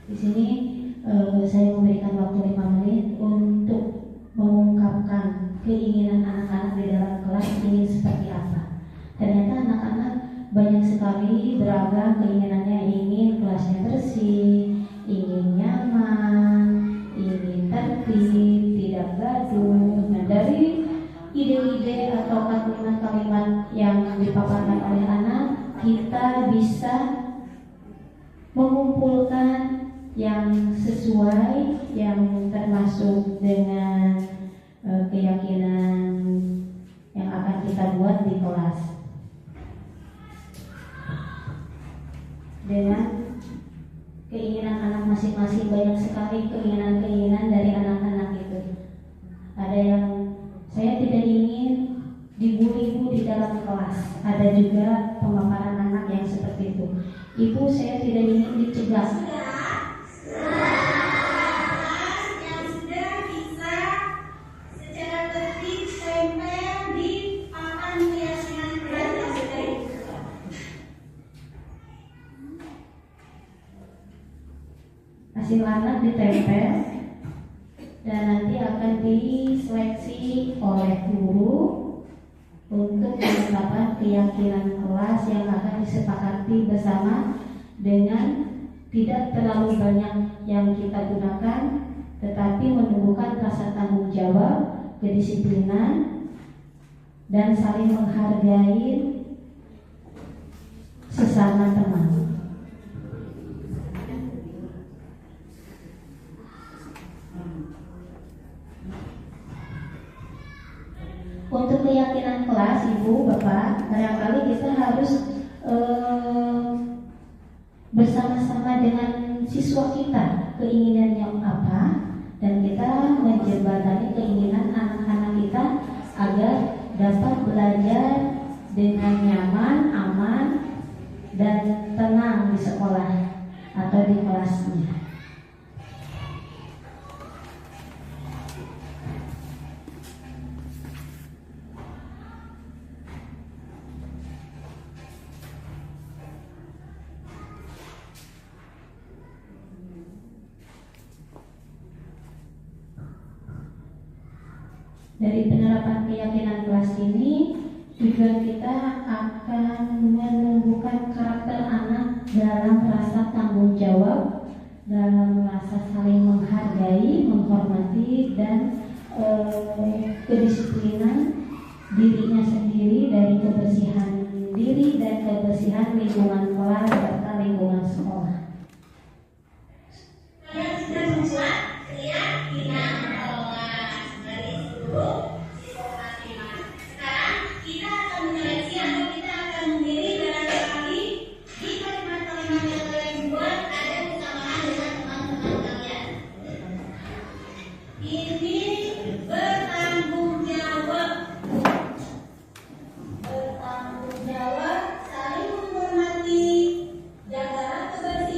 Di sini saya memberikan waktu 5 menit untuk mengungkapkan keinginan anak-anak di dalam kelas ingin seperti apa. Ternyata anak-anak banyak sekali beragam keinginannya, ingin kelasnya bersih, ingin nyaman, ingin tertib, tidak gaduh. Nah, dari ide-ide atau kalimat-kalimat yang dipaparkan oleh anak, kita bisa mengumpulkan yang sesuai, yang termasuk dengan keyakinan yang akan kita buat di kelas. Dengan keinginan anak masing-masing, banyak sekali keinginan-keinginan dari anak-anak itu. Ada yang saya tidak ingin dibully ibu di dalam kelas. Ada juga pemaparan anak yang seperti itu. Ibu, saya tidak ingin dicegah. Yang sudah bisa secara tertib tempel di papan keyakinan kelas yang sudah dibuka. Hasil anak ditempel dan nanti akan diseleksi oleh guru untuk penetapan keyakinan kelas yang akan disepakati bersama dengan tidak terlalu banyak yang kita gunakan, tetapi menumbuhkan rasa tanggung jawab, kedisiplinan, dan saling menghargai sesama teman. Untuk keyakinan kelas, Ibu, Bapak, barangkali kita harus bersama-sama dengan siswa kita keinginannya apa, dan kita menjembatani keinginan anak-anak kita agar dapat belajar dengan nyaman, aman, dan tenang di sekolah atau di kelasnya. Dari penerapan keyakinan kelas ini, tujuan kita akan menumbuhkan karakter anak dalam rasa tanggung jawab, dalam rasa saling menghargai, menghormati, dan kedisiplinan dirinya sendiri, dari kebersihan diri dan kebersihan lingkungan kelas serta lingkungan sekolah. Kalian sudah membuat keyakinan kelas dari guru siswa lima. Sekarang kita akan menyeleksi atau kita akan memilih barangkali di kalimat-kalimat yang kalian buat ada kesamaan dengan teman-teman kalian. Ini bertanggung jawab. Bertanggung jawab, saling menghormati, jaga kebersihan.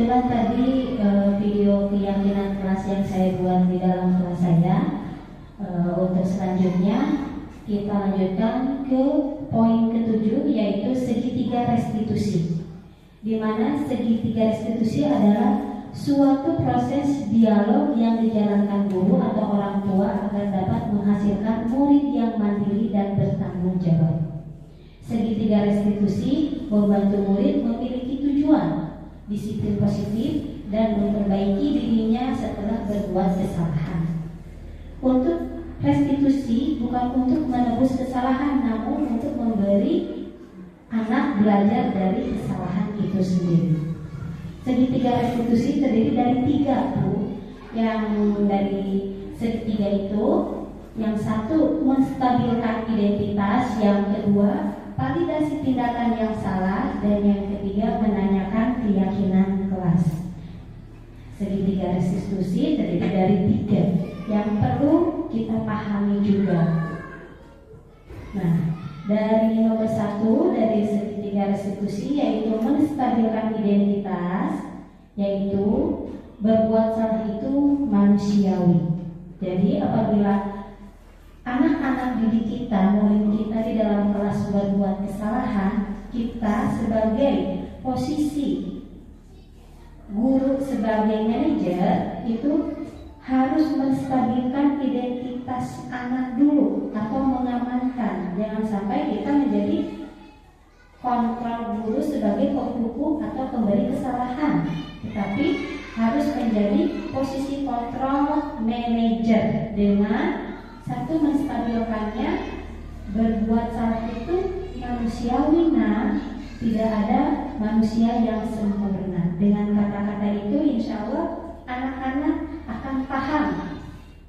itulah tadi video keyakinan kelas yang saya buat di dalam kelas saya. Untuk selanjutnya kita lanjutkan ke poin ke-7, yaitu segitiga restitusi, di mana segitiga restitusi adalah suatu proses dialog yang dijalankan guru atau orang tua agar dapat menghasilkan murid yang mandiri dan bertanggung jawab. Segitiga restitusi membantu murid memiliki tujuan, disiplin positif, dan memperbaiki dirinya setelah berbuat kesalahan. Untuk restitusi bukan untuk menebus kesalahan, namun untuk memberi anak belajar dari kesalahan itu sendiri. Segitiga restitusi terdiri dari 3, Bu. Yang dari segitiga itu, yang satu menstabilkan identitas, yang kedua validasi tindakan yang salah, dan yang ketiga menanyakan keyakinan kelas. Segitiga restitusi terdiri dari 3 yang perlu kita pahami juga. Nah, dari nomor 1 dari segitiga restitusi, yaitu menstabilkan identitas, yaitu berbuat salah itu manusiawi. Jadi apabila anak-anak didik kita, murid kita di dalam kelas berbuat kesalahan, kita sebagai posisi guru, sebagai manajer, itu harus menstabilkan identitas anak dulu atau mengamankan. Jangan sampai kita menjadi kontrol guru sebagai pembuku atau pemberi kesalahan, tetapi harus menjadi posisi kontrol manajer dengan satu menstabilkannya. Berbuat salah itu manusiawi, tidak ada manusia yang sempurna. Dengan kata-kata itu insya Allah anak-anak akan paham,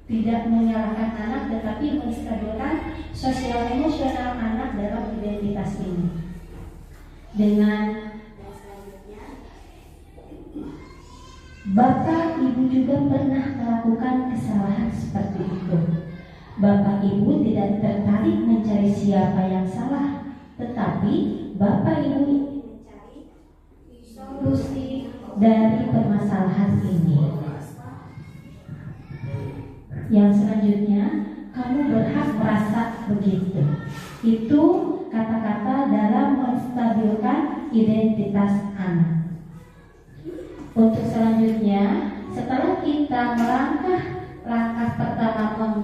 tidak menyalahkan anak, tetapi menstabilkan sosial emosional anak dalam identitas ini. Dengan selanjutnya, Bapak Ibu juga pernah melakukan kesalahan seperti itu. Bapak Ibu tidak tertarik mencari siapa yang salah, tetapi Bapak Ibu ingin mencari solusi dari permasalahan ini. Yang selanjutnya, kamu berhak merasa begitu. Itu kata-kata dalam menstabilkan identitas anak. Untuk selanjutnya, setelah kita langkah pertama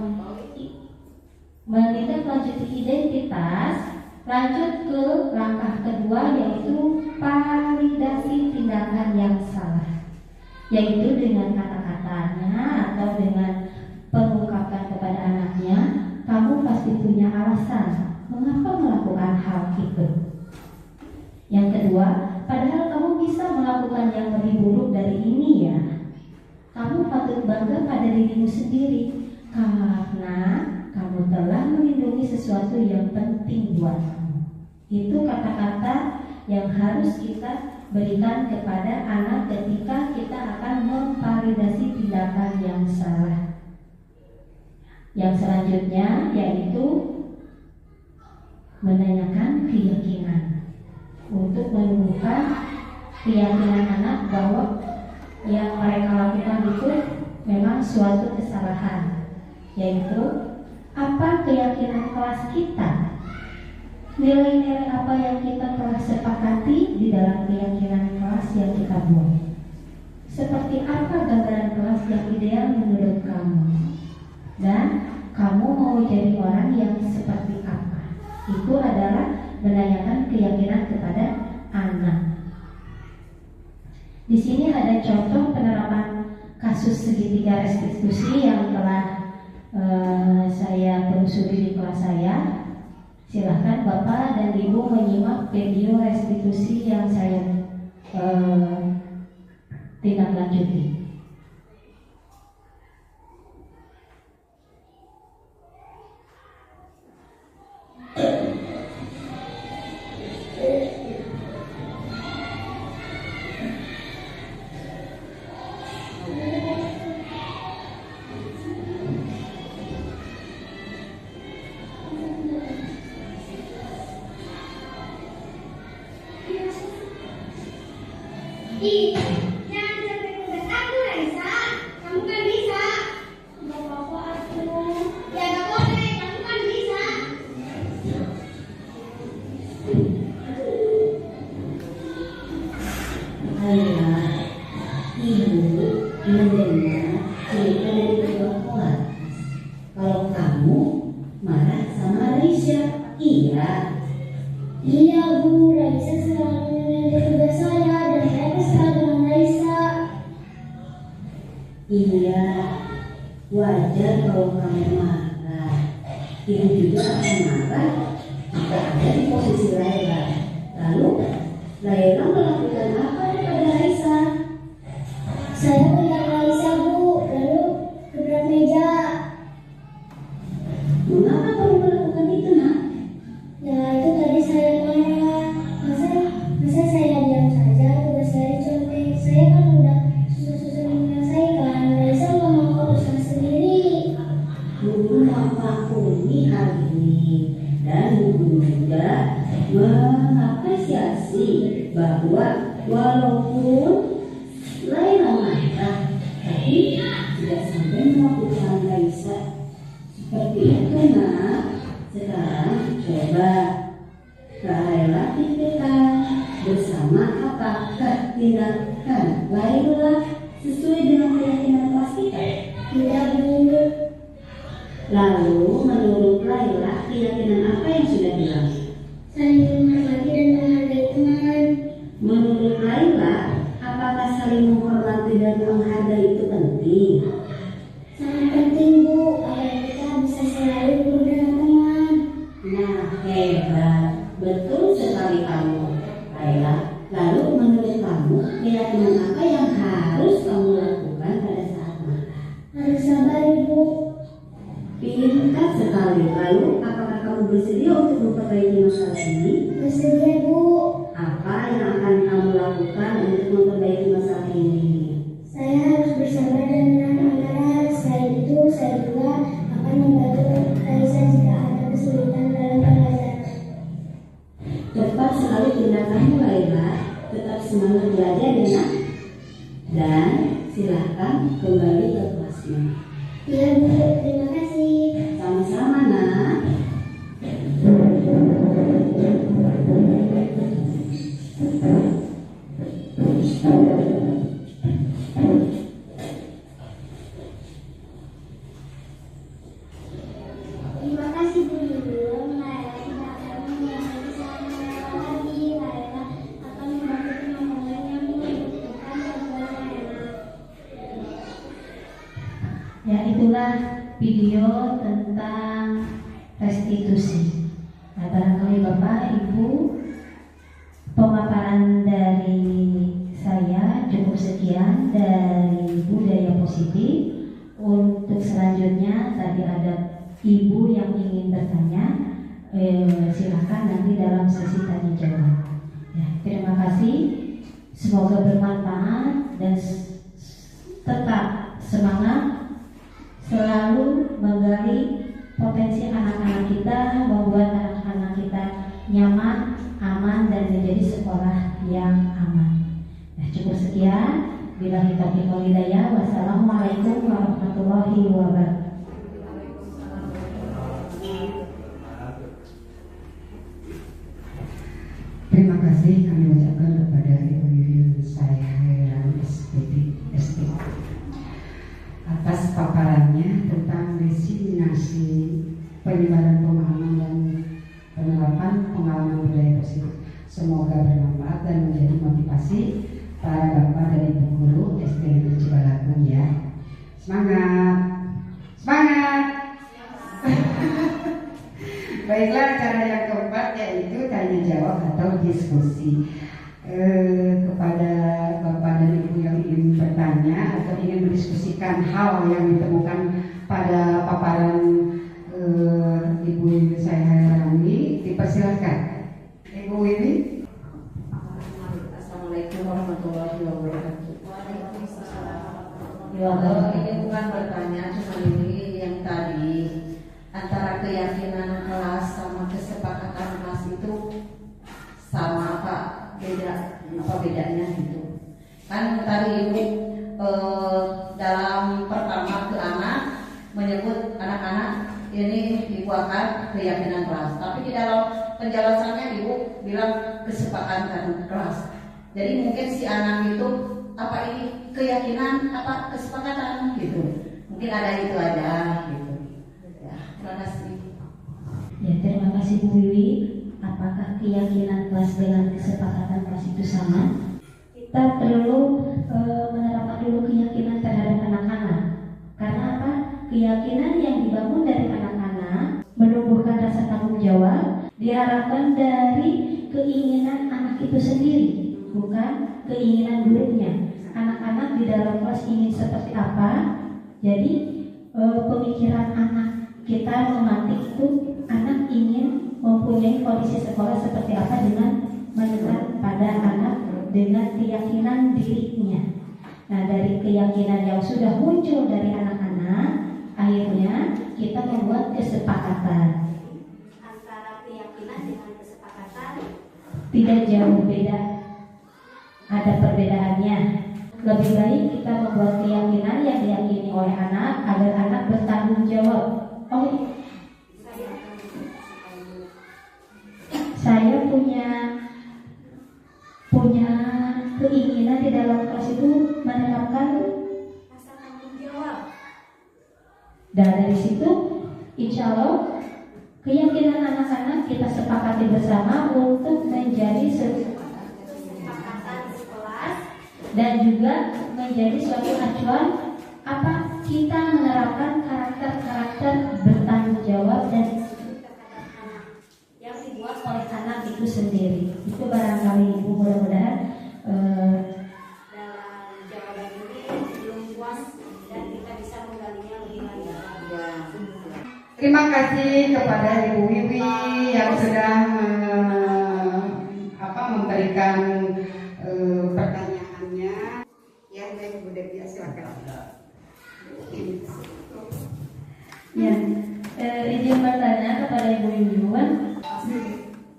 menindaklanjuti identitas, lanjut ke langkah kedua, yaitu validasi tindakan yang salah, yaitu dengan kata-katanya atau dengan pengungkapkan kepada anaknya, kamu pasti punya alasan mengapa melakukan hal itu. Yang kedua, padahal kamu bisa melakukan yang lebih buruk dari ini ya. Kamu patut bangga pada dirimu sendiri karena kamu telah melindungi sesuatu yang penting buat kamu. Itu kata-kata yang harus kita berikan kepada anak ketika kita akan memvalidasi tindakan yang salah. Yang selanjutnya yaitu menanyakan keyakinan, untuk menumbuhkan keyakinan anak bahwa yang mereka lakukan itu memang suatu kesalahan, yaitu apa keyakinan kelas kita, nilai-nilai apa yang kita telah sepakati di dalam keyakinan kelas yang kita buat, seperti apa gambaran kelas yang ideal menurut kamu, dan kamu mau jadi orang yang seperti apa. Itu adalah menanyakan keyakinan kepada anak. Di sini ada contoh penerapan kasus segitiga restitusi yang telah saya telusuri di kelas saya. Silahkan Bapak dan Ibu menyimak video restitusi yang saya tindak lanjuti. Jangan Laila, ibu mendengar cerita dari kedua kelas. Kalau kamu marah sama Raisa, iya. Iya Bu, Raisa selalu menyindir tugas saya dan saya kesal dengan Raisa. Iya, wajar kalau kamu marah. Ibu juga akan marah jika ada di posisi Laila. Lalu, Laila melakukan apa kepada Raisa? Saya melihat Raisa Bu, lalu gebrak meja. Mengapa kamu melakukan itu, Nak? Ya itu tadi saya marah. Masa saya diam saja, tugas saya contek. Saya kan udah susah-susah menyelesaikan. Raisa nggak mau urusan sendiri. Guru memaklumi hal ini dan guru juga mengapresiasi bahwa walaupun Laila marah, tapi tidak sampai melakukan Raisa seperti itu, Nak. Sekarang coba Laila pikirkan bersama apakah tindakan Laila sesuai dengan keyakinan kelas kita. Tidak Bu. Lalu menurut Laila keyakinan apa yang sudah hilang? Saling menghormati dan menghargai teman. Menurut Laila, apakah saling menghormati dan menghargai itu penting? Sangat penting Bu, agar kita bisa selalu bersama teman. Nah, hebat. Betul sekali kamu, Laila. Lalu menurut kamu, keyakinan apa yang harus kamu lakukan pada saat marah? Harus sabar Ibu. Pintar sekali. Lalu, apakah kamu bersedia untuk memperbaiki masalah ini? Bersedia Bu. Apa yang akan kamu lakukan untuk memperbaiki masalah ini? Saya harus bersabar dan menahan amarah. Selain itu, saya juga akan membantu Raisa jika ada kesulitan dalam pelajaran. Tepat sekali tindakanmu, Laila. Tetap semangat belajar ya, Nak. Dan silahkan kembali ke kelasnya. Iya Bu, terima kasih. Sama-sama, Nak. Terima kasih Bu Nurul. Laila tidak akan mengulangi kesalahan Laila lagi. Laila akan membantu teman-teman yang membutuhkan bantuan Laila. Ya, itulah video tentang restitusi. Nah, barangkali Bapak, Ibu, pemaparan dari saya cukup sekian dari budaya positif. Untuk selanjutnya tadi ada Ibu yang ingin bertanya, silahkan nanti dalam sesi tanya jawab. Ya, terima kasih. Semoga bermanfaat dan tetap semangat selalu menggali potensi anak-anak kita, membuat anak-anak kita nyaman, aman, dan menjadi sekolah yang aman. Nah, cukup sekian. Billahi taufiq wal hidayah. Wassalamualaikum warahmatullahi wabarakatuh. Terima kasih kami ucapkan kepada Ibu Yuyun Sayang SPT atas paparannya tentang diseminasi penyebaran pemahaman dan penerapan pengalaman budaya positif. Semoga bermanfaat dan menjadi motivasi para bapak dan ibu guru SD Negeri Cibalakung ya. Semangat, semangat. Baiklah, cara yang keempat yaitu tanya jawab atau diskusi. Kepada bapak dan ibu yang ingin bertanya atau ingin mendiskusikan hal yang ditemukan pada paparan Ibu saya Rami, dipersilakan. Ibu Wiwi. Assalamualaikum warahmatullahi wabarakatuh. Waalaikumsalam. Ini bukan bertanya, cuma ini yang tadi antara keyakinan kelas sama kesepakatan kelas itu sama apa bedanya gitu. Kan tadi Ibu dalam pertama ke anak menyebut anak-anak ini Ibu akan keyakinan kelas, tapi di dalam penjelasannya Ibu bilang kesepakatan kelas. Jadi mungkin si anak itu apa ini keyakinan apa kesepakatan gitu. Mungkin ada itu aja gitu. Ya, terima kasih. Ya, terima kasih Bu Wiwi. Apakah keyakinan kelas dengan kesepakatan kelas itu sama? Kita perlu menerapkan dulu keyakinan terhadap anak-anak. Karena apa? Keyakinan yang dibangun dari anak-anak menumbuhkan rasa tanggung jawab diharapkan dari keinginan anak itu sendiri, bukan keinginan gurunya. Anak-anak di dalam kelas ingin seperti apa, jadi pemikiran anak kita memantik itu anak ingin mempunyai kondisi sekolah seperti apa dengan menekan pada anak dengan keyakinan dirinya. Nah, dari keyakinan yang sudah muncul dari anak-anak, akhirnya kita membuat kesepakatan. Antara keyakinan dengan kesepakatan Tidak jauh beda, ada perbedaannya. Lebih baik kita membuat keyakinan yang diyakini oleh anak agar anak bertanggung jawab. Oh, saya punya keinginan di dalam kelas itu menerapkan, rasa tanggung jawab. dan dari situ insya Allah keyakinan anak-anak kita sepakati bersama untuk menjadi Kesepakatan sekelas dan juga menjadi suatu acuan apa kita menerapkan karakter-karakter bertanggung jawab dan terhadap anak yang dibuat oleh anak itu sendiri. Itu barangkali Ibu, mudah-mudahan dalam jawaban ini belum puas dan kita bisa menggalinya lebih lanjut. Ya. Terima kasih kepada Ibu Wiwi yang sudah memberikan pertanyaannya. Ya, baik Bu Devi, silakan. ya, izin bertanya kepada Ibu Yuwan,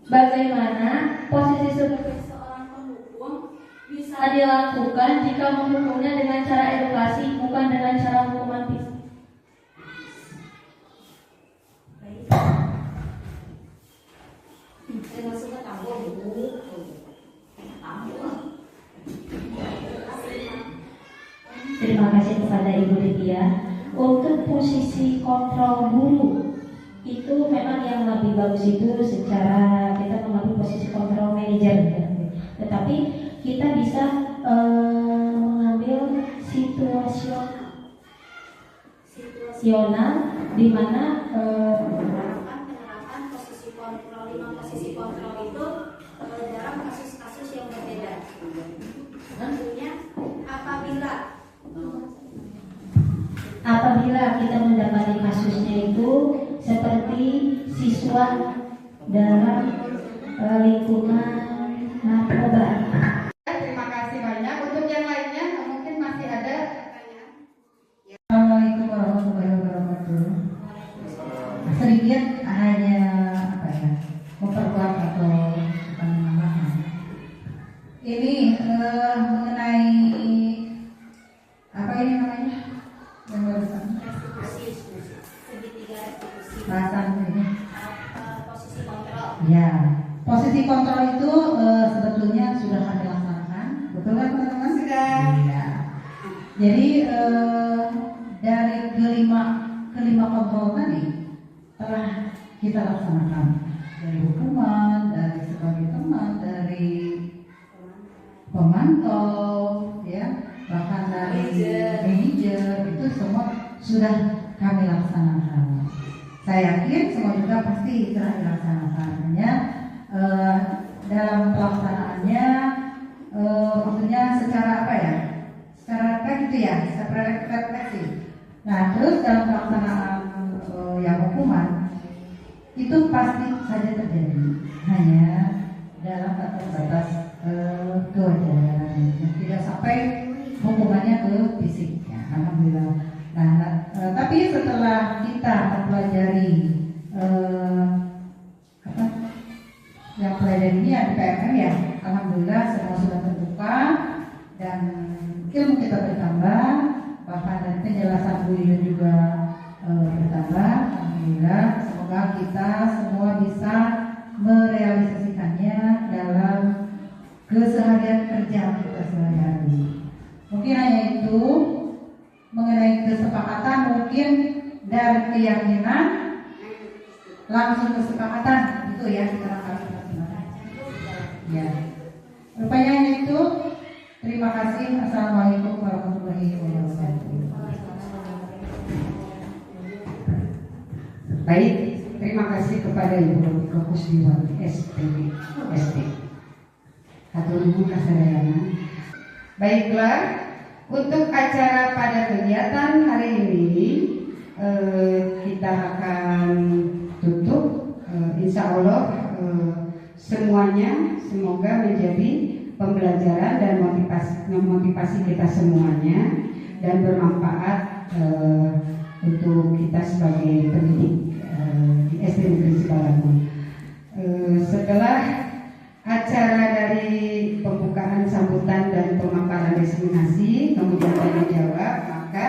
bagaimana posisi sebagai seorang penghukum bisa dilakukan jika menghukumnya dengan cara edukasi, bukan dengan cara hukuman fisik? Saya masuk ke kampung Bu. Terima kasih kepada Ibu Lydia. Untuk posisi kontrol guru itu memang yang lebih bagus itu secara kita mengambil posisi kontrol manajer, ya. Tetapi kita bisa mengambil situasional di mana penerapan posisi kontrol, 5 posisi kontrol itu dalam kasus-kasus yang berbeda. Tentunya apabila kita mendapati kasusnya itu seperti siswa dalam lingkungan narkoba. Terima kasih banyak. Untuk yang lainnya mungkin masih ada pertanyaan. Assalamualaikum warahmatullahi wabarakatuh. Sedikit hanya apa ya, memperkuat atau bukan menambahkan. Ini mengenai apa ini namanya yang barusan segitiga restitusi bahasan ini. posisi kontrol. Ya, posisi kontrol itu sebetulnya sudah kami laksanakan, betul kan teman-teman? Sudah. Iya. Jadi dari kelima kontrol tadi telah kita laksanakan, dari hukuman, dari sebagai teman, dari pemantau, ya, bahkan dari manajer, itu semua sudah kami laksanakan. Saya yakin semua juga pasti telah dilaksanakan. Hanya dalam pelaksanaannya maksudnya secara apa ya? Secara gitu ya, secara refleksi. Nah, terus dalam pelaksanaan yang hukuman itu pasti saja terjadi, hanya dalam batas kewajaran, tidak sampai hukumannya ke fisik. Ya, alhamdulillah. Nah, tapi setelah kita mempelajari yang pelajari ini ada PMM ya, alhamdulillah semua sudah terbuka dan ilmu kita bertambah, bahkan dan penjelasan Bu Yuyun juga bertambah. Alhamdulillah, semoga kita semua bisa merealisasikannya dalam keseharian kerja keyakinan, langsung kesepakatan, itu ya barangkali. Ya. Pertanyaannya itu, terima kasih. Assalamualaikum warahmatullahi wabarakatuh. Baik, terima kasih kepada Ibu Kusdiwati ST. Hatur nuhun kasadayana. Baiklah, untuk acara pada kegiatan hari ini kita akan tutup. Insya Allah semuanya semoga menjadi pembelajaran dan memotivasi kita semuanya dan bermanfaat untuk kita sebagai pendidik di SD Negeri Cibalanggung. Setelah acara dari pembukaan sambutan dan pemaparan diseminasi, kemudian tanya jawab, maka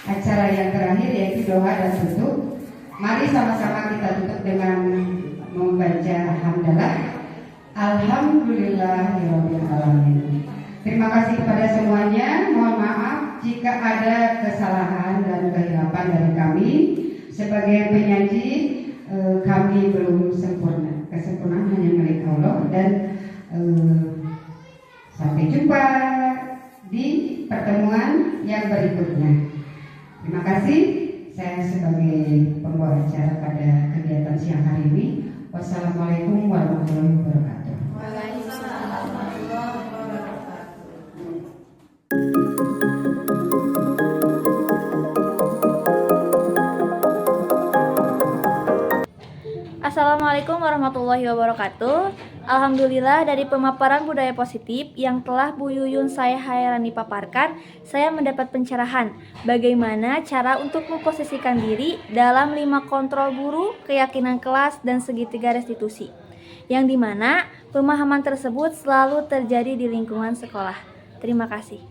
acara yang terakhir yaitu doa dan tutup. Mari sama-sama kita tutup dengan membaca hamdalah. Alhamdulillahirabbil alamin. Terima kasih kepada semuanya. Mohon maaf jika ada kesalahan dan kehilapan dari kami. Sebagai penyaji, kami belum sempurna. Kesempurnaan hanya milik Allah. Dan sampai jumpa di pertemuan yang berikutnya. Terima kasih. Saya sebagai pembawa acara pada kegiatan siang hari ini. Wassalamualaikum warahmatullahi wabarakatuh. Waalaikumsalam warahmatullahi wabarakatuh. Assalamualaikum warahmatullahi wabarakatuh. Alhamdulillah dari pemaparan budaya positif yang telah Bu Yuyun saya Hairani paparkan, saya mendapat pencerahan bagaimana cara untuk memposisikan diri dalam 5 kontrol guru, keyakinan kelas, dan segitiga restitusi, yang dimana pemahaman tersebut selalu terjadi di lingkungan sekolah. Terima kasih.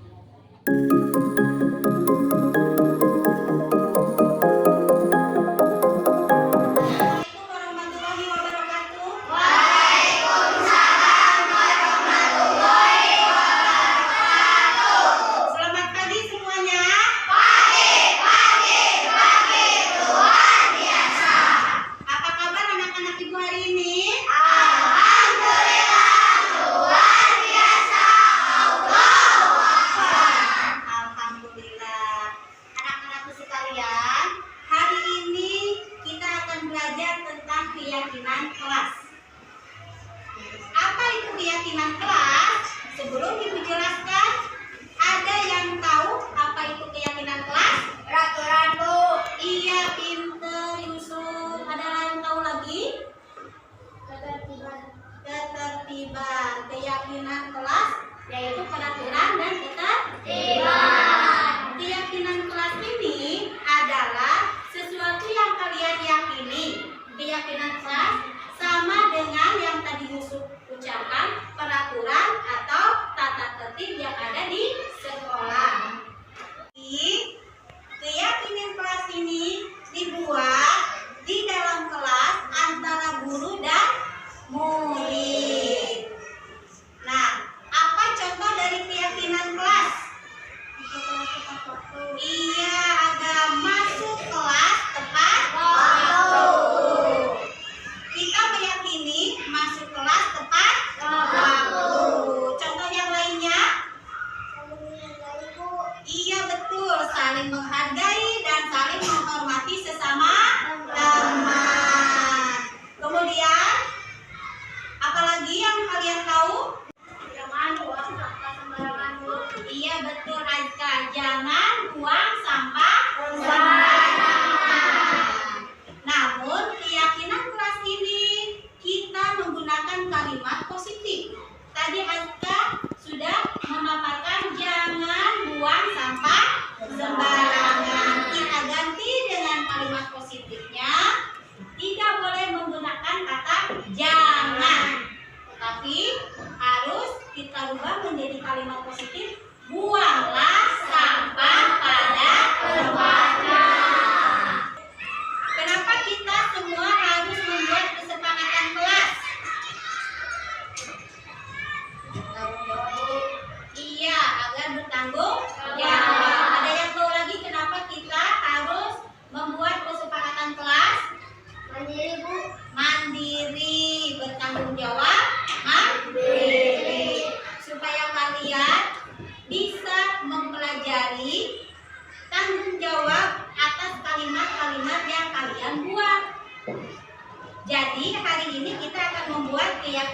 Keyakinan kelas. Apa itu keyakinan kelas? Sebelum Ibu jelaskan, ada yang tahu apa itu keyakinan kelas? Peraturan, Bu. Iya, pinter Yusuf. Ada yang tahu lagi? Ketertiban. Keyakinan kelas yaitu peraturan dan ketertiban. Keyakinan kelas ini adalah sesuatu yang kalian yakini. Keyakinan kelas sama dengan yang tadi Yusuf ucapkan, peraturan atau tata tertib yang ada di sekolah. Keyakinan kelas ini dibuat di dalam kelas antara guru dan murid. Nah, apa contoh dari keyakinan kelas? Iya, ada masuk kelas tepat waktu. Kita meyakini masuk kelas tepat waktu. Contoh yang lainnya? Iya, betul, saling menghargai dan saling menghormati sesama teman. Kemudian apalagi yang kalian tahu? Jangan buang sampah sembarangan. Iya, betul, Raika, jangan buang sampah sembarangan. Namun keyakinan kelas ini kita menggunakan kalimat positif. Tadi Aska sudah memaparkan jangan buang sampah sembarangan. Kita ganti dengan kalimat positifnya. Tidak boleh menggunakan kata jangan, tapi harus kita rubah menjadi kalimat positif. Buanglah sampah pada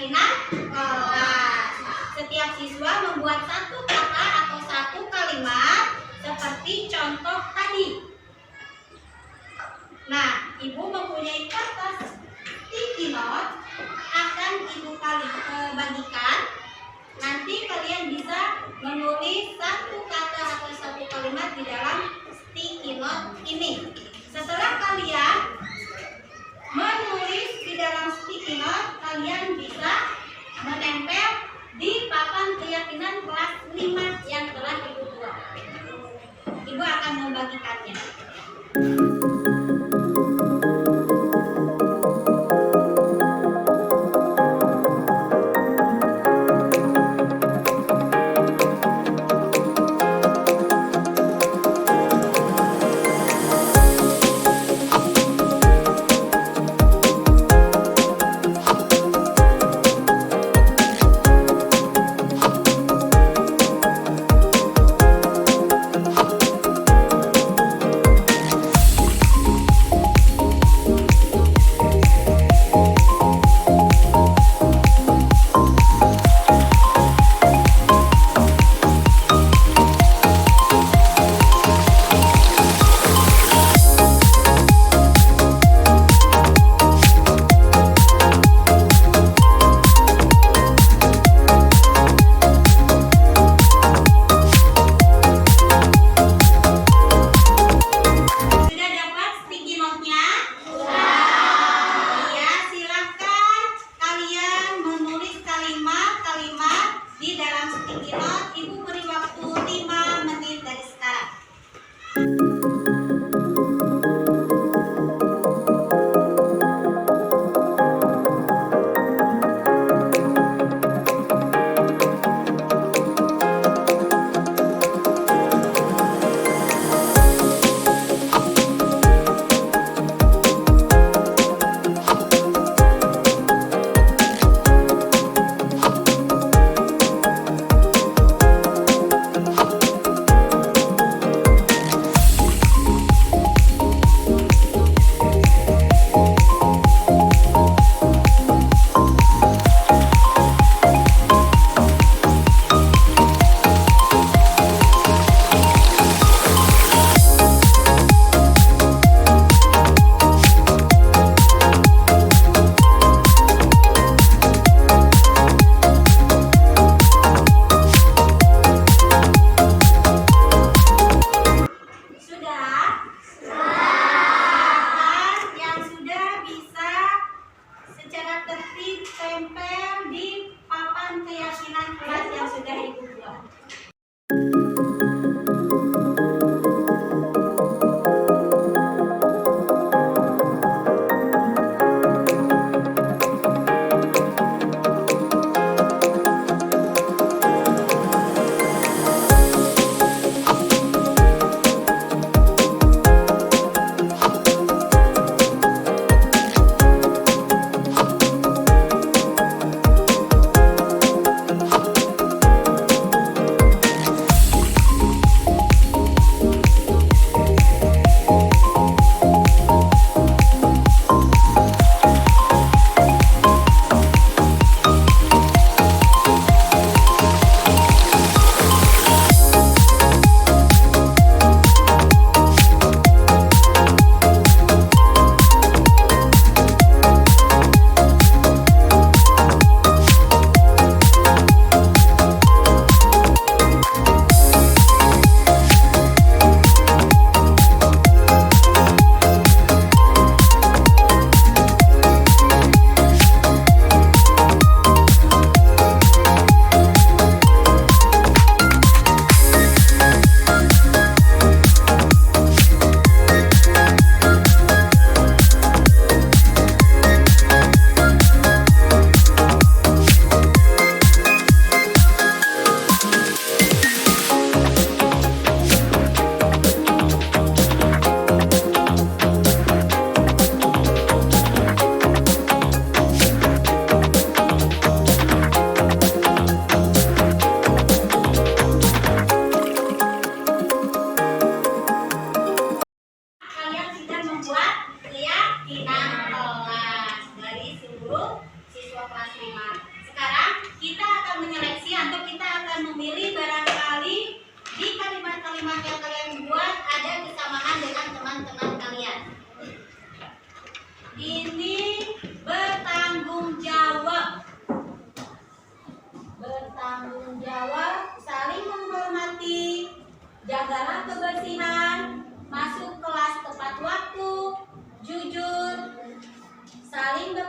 keyakinan kelas. Setiap siswa membuat satu kata atau satu kalimat seperti contoh tadi. Nah, Ibu mempunyai kertas sticky note, akan Ibu bagikan. Nanti kalian bisa menulis satu kata atau satu kalimat di dalam sticky note ini. Setelah kalian menulis di dalam sticky note, kalian bisa menempel di papan keyakinan kelas 5 yang telah Ibu buat. Ibu akan membagikannya.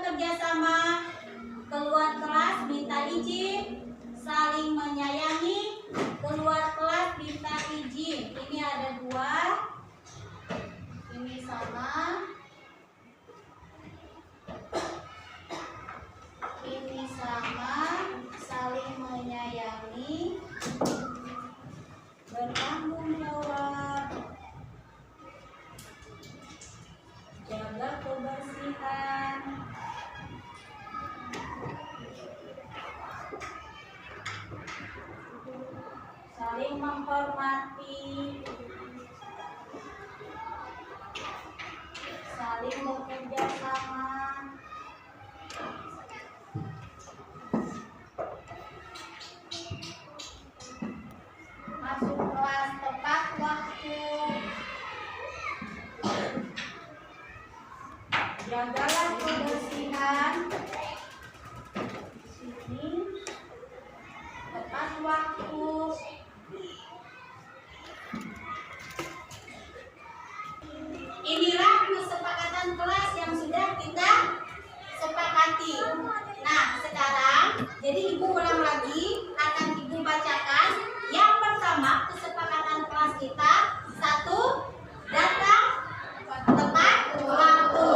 bekerja sama, keluar kelas minta izin, saling menyayangi, keluar kelas minta izin. Ini ada dua, ini sama, ini sama, saling menyayangi, bertanggung jawab, jaga kebersihan, saling menghormati, saling bekerja sama, masuk kelas tepat waktu, jagalah kebersihan, sini tepat waktu. Inilah kesepakatan kelas yang sudah kita sepakati. Nah, sekarang jadi ibu ulang lagi, akan ibu bacakan. Yang pertama, kesepakatan kelas kita, 1, datang tepat waktu.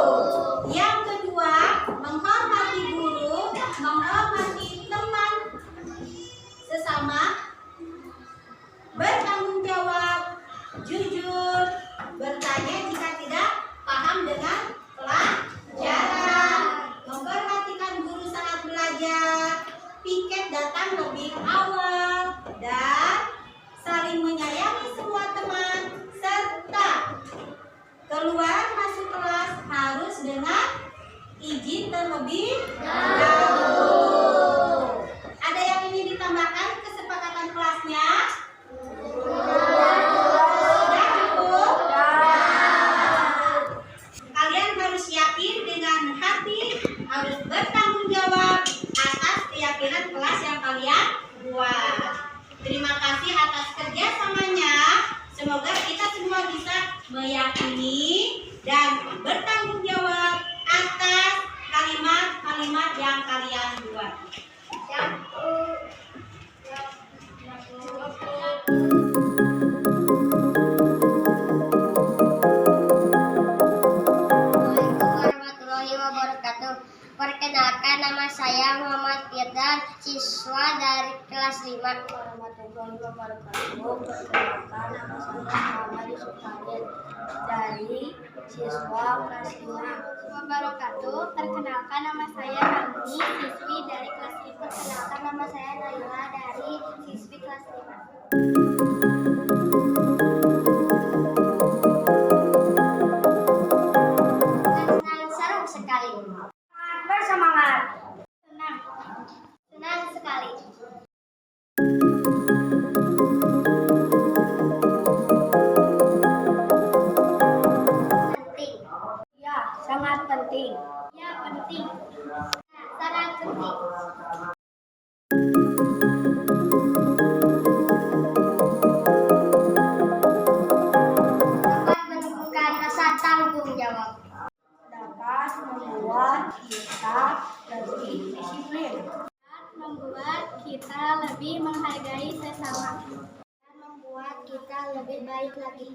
Yang kedua, menghormati guru, menghormati teman sesama, bertanggung jawab, jujur, bertanya jika tidak paham dengan pelajaran, memperhatikan guru saat belajar, piket datang lebih awal, dan saling menyayangi semua teman, serta keluar masuk kelas harus dengan izin terlebih dahulu. Ada yang ingin ditambahkan kesepakatan kelasnya? Sudah cukup? Kalian harus yakin dengan hati, harus bertanggung jawab atas keyakinan kelas yang kalian buat. Terima kasih atas kerjasamanya. Semoga kita semua bisa meyakini dan bertanggung jawab atas kalimat-kalimat yang kalian buat. Assalamualaikum warahmatullahi wabarakatuh. Perkenalkan, nama saya Muhammad Firdan, siswa dari kelas 5. Warahmatullahi wabarakatuh. Perkenalkan, nama saya Muhammad Yusufadil dari siswa kelas 5. Wabarakatuh. Perkenalkan, nama saya Rani, siswi dari kelas 5. Perkenalkan, nama saya Naila dari siswi kelas 5. Senang, seru sekali. Bersemangat. Senang. Senang sekali. Penting. Ya, sangat penting. Ya, penting. Sangat penting. Dapat menumbuhkan rasa tanggung jawab. Dapat membuat kita lebih disiplin. Dapat membuat kita lebih menghargai sesama. Dan membuat kita lebih baik lagi.